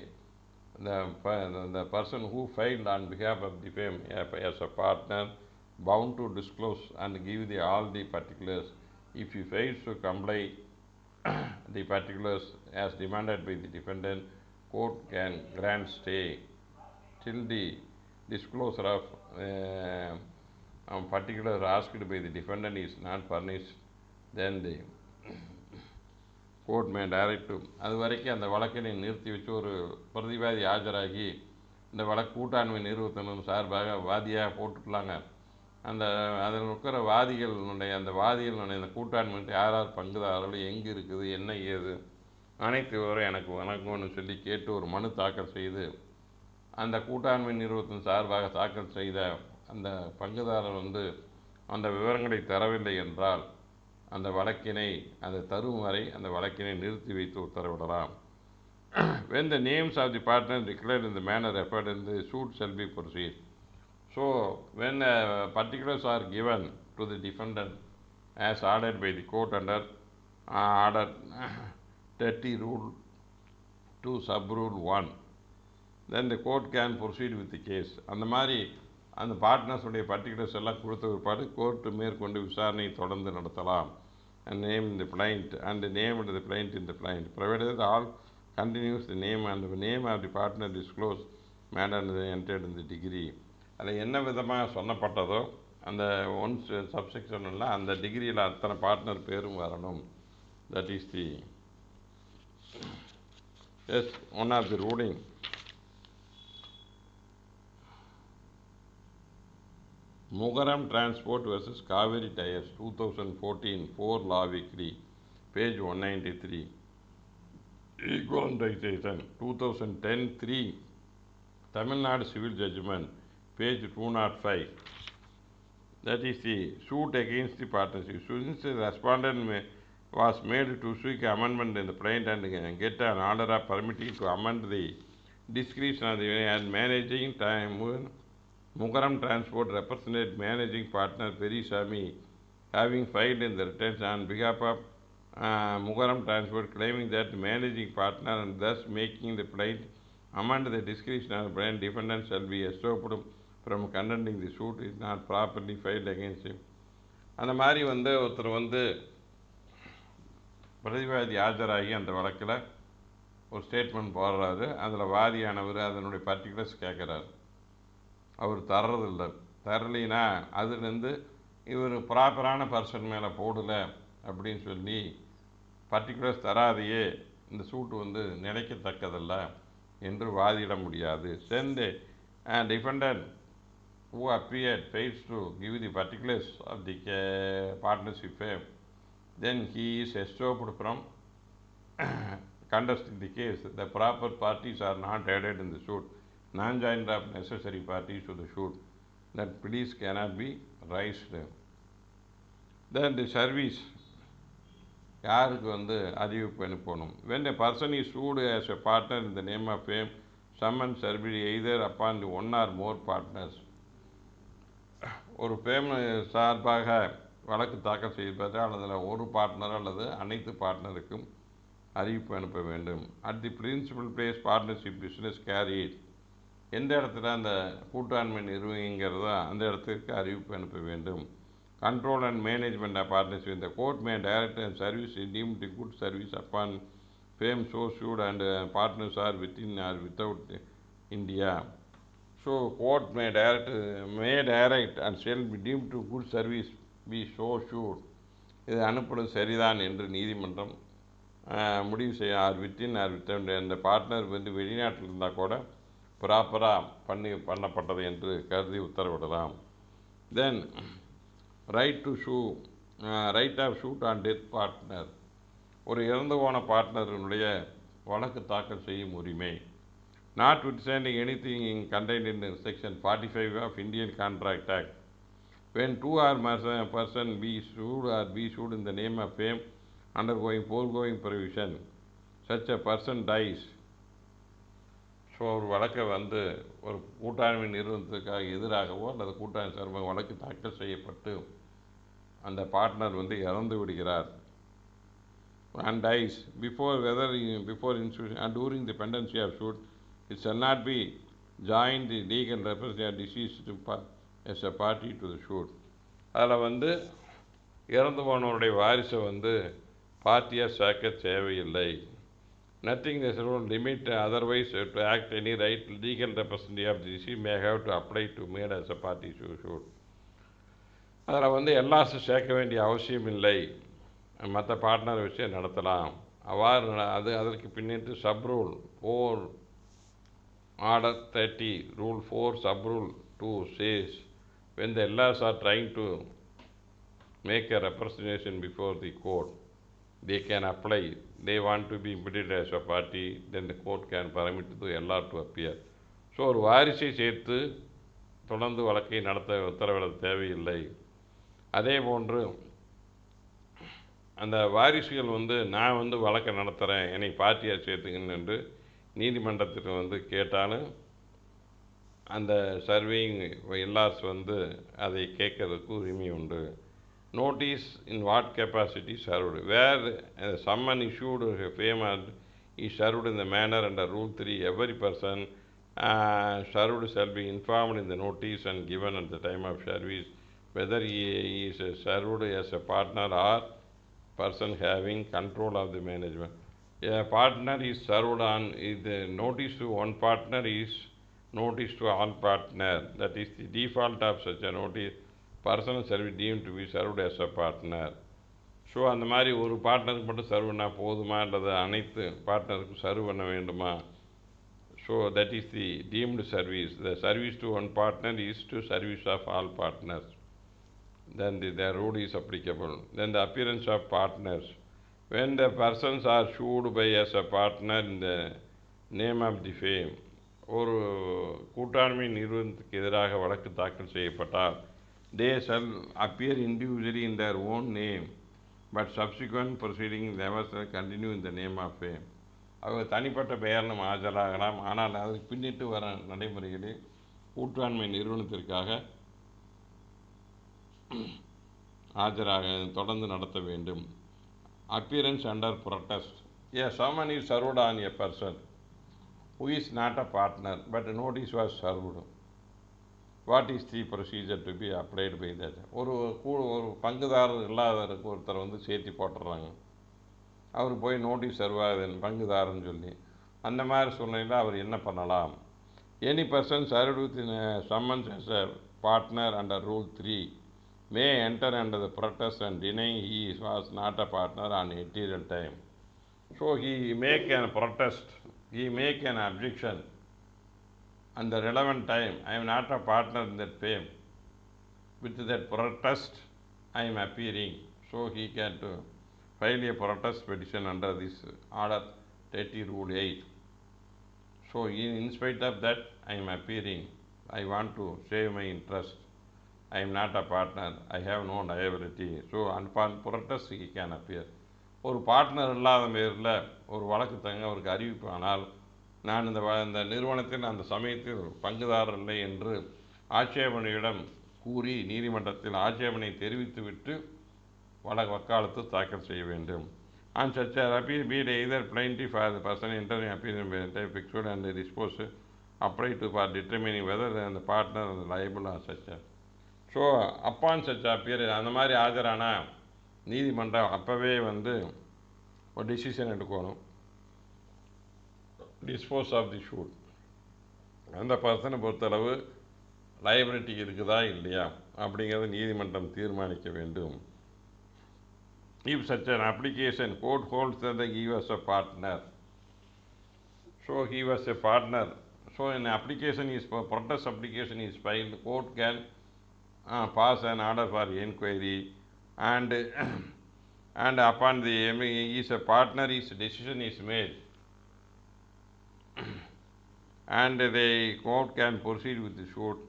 person who filed on behalf of the firm as a partner bound to disclose and give all the particulars. If he fails to comply the particulars as demanded by the defendant, court can grant stay till the disclosure of particular asked by the defendant is not furnished, then the court May direct அது வரைக்கும் அந்த வழக்கினை நிறுத்தி வச்சு ஒரு பிரதிவாதி ஆஜராகி இந்த வழக்கு கூட்டாண்மை நிறுவனத்தின் சார்பாக வாதியாக போட்டுக்கலாங்க. அந்த அதில் இருக்கிற அந்த வாதிகளுடைய அந்த கூட்டாண்மை யார் யார் பங்குதாரர்கள் எங்கே இருக்குது என்ன ஏது அனைத்து விவரம் எனக்கு வணக்கம்னு சொல்லி கேட்டு ஒரு மனு தாக்கல் செய்து அந்த கூட்டாண்மை நிறுவனத்தின் சார்பாக தாக்கல் செய்த அந்த பங்குதாரர் அந்த விவரங்களை தரவில்லை என்றால் அந்த வழக்கினை அந்த தரும் வரை அந்த வழக்கினை நிறுத்தி வைத்து உத்தரவிடலாம். When the names of the partners declared in the manner referred in the suit shall be proceed. So when particulars are given to the defendant as ordered by the court under order 30 rule 2 sub rule 1, then the court can proceed with the case. அந்த மாதிரி அந்த பார்ட்னர்ஸுடைய particulars எல்லாம் கொடுத்த பிற்பாடு court மேற்கொண்டு விசாரணை தொடர்ந்து நடத்தலாம். And name the plaintiff and the name of the plaintiff in the plaintiff, provided all continues the name and the name of the partner disclosed matter entered in the degree. அதில் என்ன விதமாக சொன்னப்பட்டதோ அந்த once சப்செக்ஷனில் அந்த டிகிரியில் அத்தனை partner பேரும் வரணும். That is the one of the ruling. Mugaram Transport versus Kaveri Tires 2014 4 Law Weekly, page 193. Equalization 2010 3 Tamil Nadu Civil Judgment, page 205. That is the suit against the partnership. Since the respondent was made to seek amendment in the plaintiff and get an order of permitting to amend the description of the and managing time, Mugaram Transport represented managing partner Perisami having filed in the returns on behalf of Mugaram Transport, claiming that the managing partner and thus making the plaintiff amend the description of the brand defendant shall be stopped from contending the suit is not properly filed against him. அந்த மாதிரி ஒருத்தர் பிரதிவாதி ஆஜராகி அந்த வழக்கில் ஒரு statement போடுறாரு. அதில் வாதியானவர் அதனுடைய பர்டிகுலர்ஸ் கேட்குறாரு. அவர் தரலைன்னா அதுலேருந்து இவர் ப்ராப்பரான பர்சன் மேலே போடலை அப்படின்னு சொல்லி பர்டிகுலர்ஸ் தராதையே இந்த சூட்டு நிலைக்கத்தக்கதல்ல என்று வாதிட முடியாது. Then the defendant who appeared fails to give the particulars of the partnership firm, then he is stopped from contesting the case. The proper parties are not added in the suit. Non-joined of necessary parties to the suit. That pleas cannot be raised. Then the service யாருக்கு அறிவிப்பு அனுப்பணும். When a person is sued as a partner in the name of fame, summons shall be either upon the one or more partners. ஒரு fame சார்பாக வழக்கு தாக்கல் செய்யப்பட்டால் அதில் ஒரு பார்ட்னர் அல்லது அனைத்து பார்ட்னருக்கும் அறிவிப்பு அனுப்ப வேண்டும். At the principal place partnership business carried, எந்த இடத்துல அந்த கூட்டாண்மை நிறுவனங்கிறதோ அந்த இடத்துக்கு அறிவிப்பு அனுப்ப வேண்டும். Control and management of partnership. The court may direct and service deemed good service upon firm so sued and partners are within or without India. So court may direct and shall be deemed to good service be so sued. இது அனுப்புவது சரிதான் என்று நீதிமன்றம் முடிவு செய்ய or within or without அந்த partner வெளிநாட்டில் இருந்தால் கூட ப்ராப்பராக பண்ணப்பட்டது என்று கருதி உத்தரவிடலாம். Then right of suit on death partner, ஒரு இறந்து போன பார்ட்னருடைய வழக்கு தாக்கல் செய்யும் உரிமை. Notwithstanding anything contained in section 45 of Indian Contract Act, when two or more person be sued in the name of fame undergoing foregoing provision, such a person dies. So ஒரு வழக்கை ஒரு கூட்டாண்மை நிறுவனத்துக்காக எதிராகவோ அல்லது கூட்டாண்மை சார்பாக வழக்கு தாக்கல் செய்யப்பட்டு அந்த பார்ட்னர் இறந்து விடுகிறார். And dies before institution and during the pendency of suit, it shall not be joined the legal representative deceased as a party to the suit. அதில் இறந்து போனவருடைய வாரிசை பார்ட்டியாக சேர்க்க தேவையில்லை. Nothing this rule limit otherwise to act any right legal representative of the deceased may have to apply to made as a party should. அதில் வந்து எல்லாரும் சேர்க்க வேண்டிய அவசியம் இல்லை, மற்ற பார்ட்னர் வச்சு நடத்தலாம். அவ்வாறு அதற்கு பின்னிட்டு sub rule 4 order 30 rule 4 sub rule 2 says when the elders are trying to make a representation before the court, they can apply. They want to be imputed as a party, then the court can permit the elder to appear. So ஒரு வாரிசை சேர்த்து தொடர்ந்து வழக்கை நடத்த உத்தரவிட தேவையில்லை. அதே போன்று அந்த வாரிசுகள் வந்து நான் வந்து வழக்கை நடத்துகிறேன், என்னை பார்ட்டியாக சேர்த்துங்கன்னு என்று நீதிமன்றத்துக்கு வந்து கேட்டாலும் அந்த சர்வேயிங் எல்லார்ஸ் வந்து அதை கேட்கறதுக்கு உரிமை உண்டு. Notice in what capacity served. Where someone issued a payment is served in the manner under Rule 3. Every person served shall be informed in the notice and given at the time of service whether he is served as a partner or person having control of the management. A partner is served on the notice to one partner is notice to all partner. That is the default of such a notice. Person shall be deemed to be served as a partner. So அந்த மாதிரி ஒரு பார்ட்னருக்கு மட்டும் serve பண்ணால் போதுமா அல்லது அனைத்து பார்ட்னருக்கும் serve பண்ண வேண்டுமா? So that is the deemed service. The service to one partner is to service of all partners. Then the rule is applicable. Then the appearance of partners. When the persons are sued by as a partner in the name of the firm, ஒரு கூட்டாண்மை நிறுவனத்துக்கு எதிராக வழக்கு தாக்கல் செய்யப்பட்டால் they shall appear individually in their own name, but subsequent proceedings never shall continue in the name of firm. அவங்க தனிப்பட்ட பெயரிலும் ஆஜராகலாம், ஆனால் அதுக்கு பின்னிட்டு வர நடைமுறைகளில் கூட்டாண்மை நிறுவனத்திற்காக ஆஜராக தொடர்ந்து நடத்த வேண்டும். Appearance under protest. A summons is served on a person who is not a partner but notice was served. What is the procedure to be applied by that? ஒரு பங்குதாரர் இல்லாதவருக்கு ஒருத்தர் வந்து சேர்த்தி போட்டுடுறாங்க, அவர் போய் நோட்டீஸ் சர்வாது பங்குதாரன்னு சொல்லி. அந்த மாதிரி சூழ்நிலையில் அவர் என்ன பண்ணலாம்? Any person served with summons as a partner under Rule 3 may enter under the protest and deny he was not a partner on anterior time. So he make an protest, he make an objection on the relevant time. I am not a partner in that firm. With that protest, I am appearing. So he can file a protest petition under this Order 30 Rule 8. So in spite of that, I am appearing. I want to save my interest. I am not a partner. I have no liability. So upon protest, he can appear. ஒரு partner இல்லாத பேரில் ஒரு வழக்கு தங்க அவருக்கு அறிவிப்பானால், நான் இந்த நிறுவனத்தில் அந்த சமயத்தில் பங்குதாரர் இல்லை என்று ஆட்சேபனையிடம் கூறி நீதிமன்றத்தில் ஆட்சேபனை தெரிவித்துவிட்டு வக்காலத்து தாக்கல் செய்ய வேண்டும். On such a appeal, be it either plaintiff or the person entering appeal fixed and disposed apply to for determining whether the partner is liable or such a. So upon such appear அந்த மாதிரி ஆஜரானா நீதிமன்றம் அப்போவே வந்து ஒரு decision எடுக்கணும். Dispose of the shoot, அந்த பர்சனை பொறுத்தளவு லைபிலிட்டி இருக்குதா இல்லையா அப்படிங்கிறத நீதிமன்றம் தீர்மானிக்க வேண்டும். If such an application court holds that he was a partner, so he was a partner. So an application is protest application is filed, court can pass an order for inquiry and and upon the he is a partner, his decision is made and the court can proceed with the suit,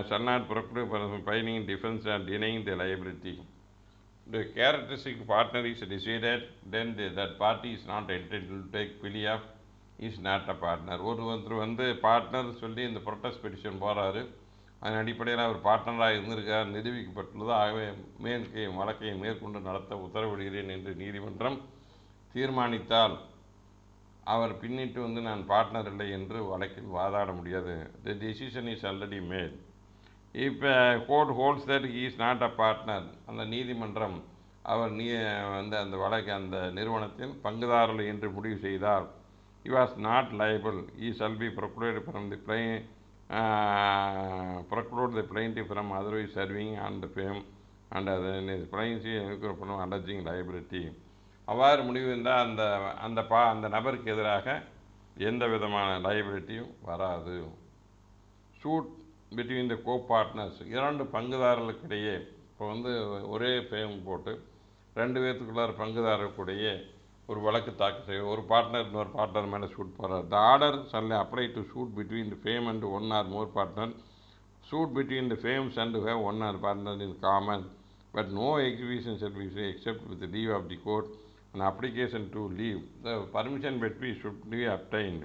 shall not preclude from filing defense and denying the liability. The characteristic partner is decided, then that party is not entitled to take plea of is not a partner. ஒருத்தர் வந்து partner சொல்லி இந்த protest petition போகிறாரு, அதன் அடிப்படையில் அவர் பார்ட்னராக இருந்திருக்கார் நிரூபிக்கப்பட்டுள்ளது, ஆகவே வழக்கை மேற்கொண்டு நடத்த உத்தரவிடுகிறேன் என்று நீதிமன்றம் தீர்மானித்தால் அவர் பின்னிட்டு வந்து நான் பார்ட்னர் இல்லை என்று வழக்கில் வாதாட முடியாது. The decision is already made. If a court holds that he is not a partner, அந்த நீதிமன்றம் அவர் வந்து அந்த வழக்கு அந்த நிறுவனத்தின் பங்குதாரர்கள் என்று முடிவு செய்தார். He was not liable. He shall be procured the plaintiff from otherwise serving and fame and plaintiff from alleging liability. அவ்வாறு முடிவு இருந்தால் அந்த நபருக்கு எதிராக எந்த விதமான லைபிலிட்டியும் வராது. Suit between the co partners, இரண்டு பங்குதாரர்களுக்கிடையே, இப்போ வந்து ஒரே ஃபேம் போட்டு ரெண்டு பேர்த்துக்குள்ளார பங்குதாரர்களுடைய ஒரு வழக்கு தாக்கல் செய்ய ஒரு பார்ட்னர் இன்னொரு பார்ட்னர் மேலே சூட் போடுறார். The order shall apply to suit between the firm and one or more partner. Suit between the firms and have one or partner in common, but no exhibition shall be except with the leave of the court. An application to leave the permission between should be obtained.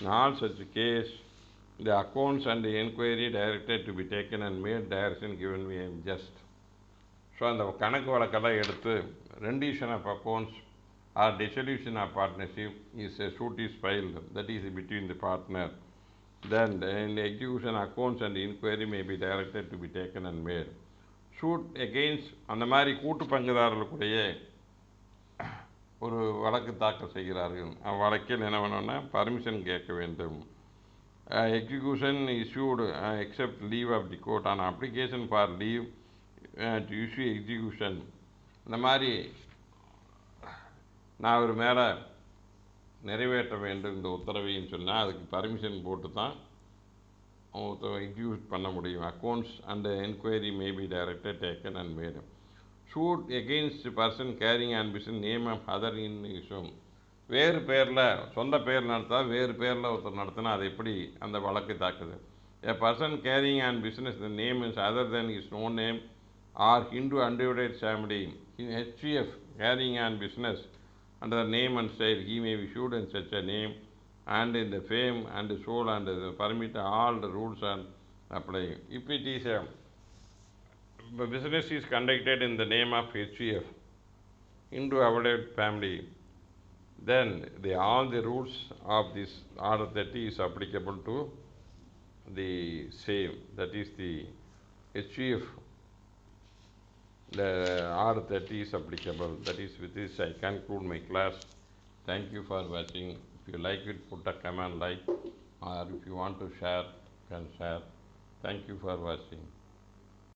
In all such case, the accounts and the inquiry directed to be taken and made direction given me just. So அந்த கணக்கு வழக்கெல்லாம் எடுத்து rendition of accounts or dissolution of partnership is a suit is filed, that is between the partner. Then in the execution accounts and inquiry may be directed to be taken and made. Suit against அந்த மாதிரி கூட்டு பங்குதாரர்களுடைய ஒரு வழக்கு தாக்கல் செய்கிறார்கள். அவ்வழக்கில் என்ன வேணும்னா permission கேட்க வேண்டும். Execution issued except leave of the court on application for leave to issue execution. இந்த மாதிரி நான் ஒரு மேலே நிறைவேற்ற வேண்டும் இந்த உத்தரவையும் சொன்னால் அதுக்கு பர்மிஷன் போட்டு தான் எக்ஸிக்யூட் பண்ண முடியும். Accounts and enquiry may be directed taken and made. Suit against person carrying and business name of other in issue. வேறு பேரில் சொந்த பேர் நடத்தா வேறு பேரில் ஒருத்தர் நடத்தினா அது எப்படி அந்த வழக்கு தாக்குது? A person carrying on business the name is other than his own name or Hindu undivided family. In HCF carrying on business under the name and style, he may be sued in such a name and in the fame and the soul and the permit all the rules and apply. If it is a business is conducted in the name of HCF Hindu undivided family, then all the rules of this Order 30 is applicable to the same, that is the HCF. The Order 30 is applicable. That is, with this I conclude my class. Thank you for watching. If you like it, put a comment, like, or if you want to share, you can share. Thank you for watching.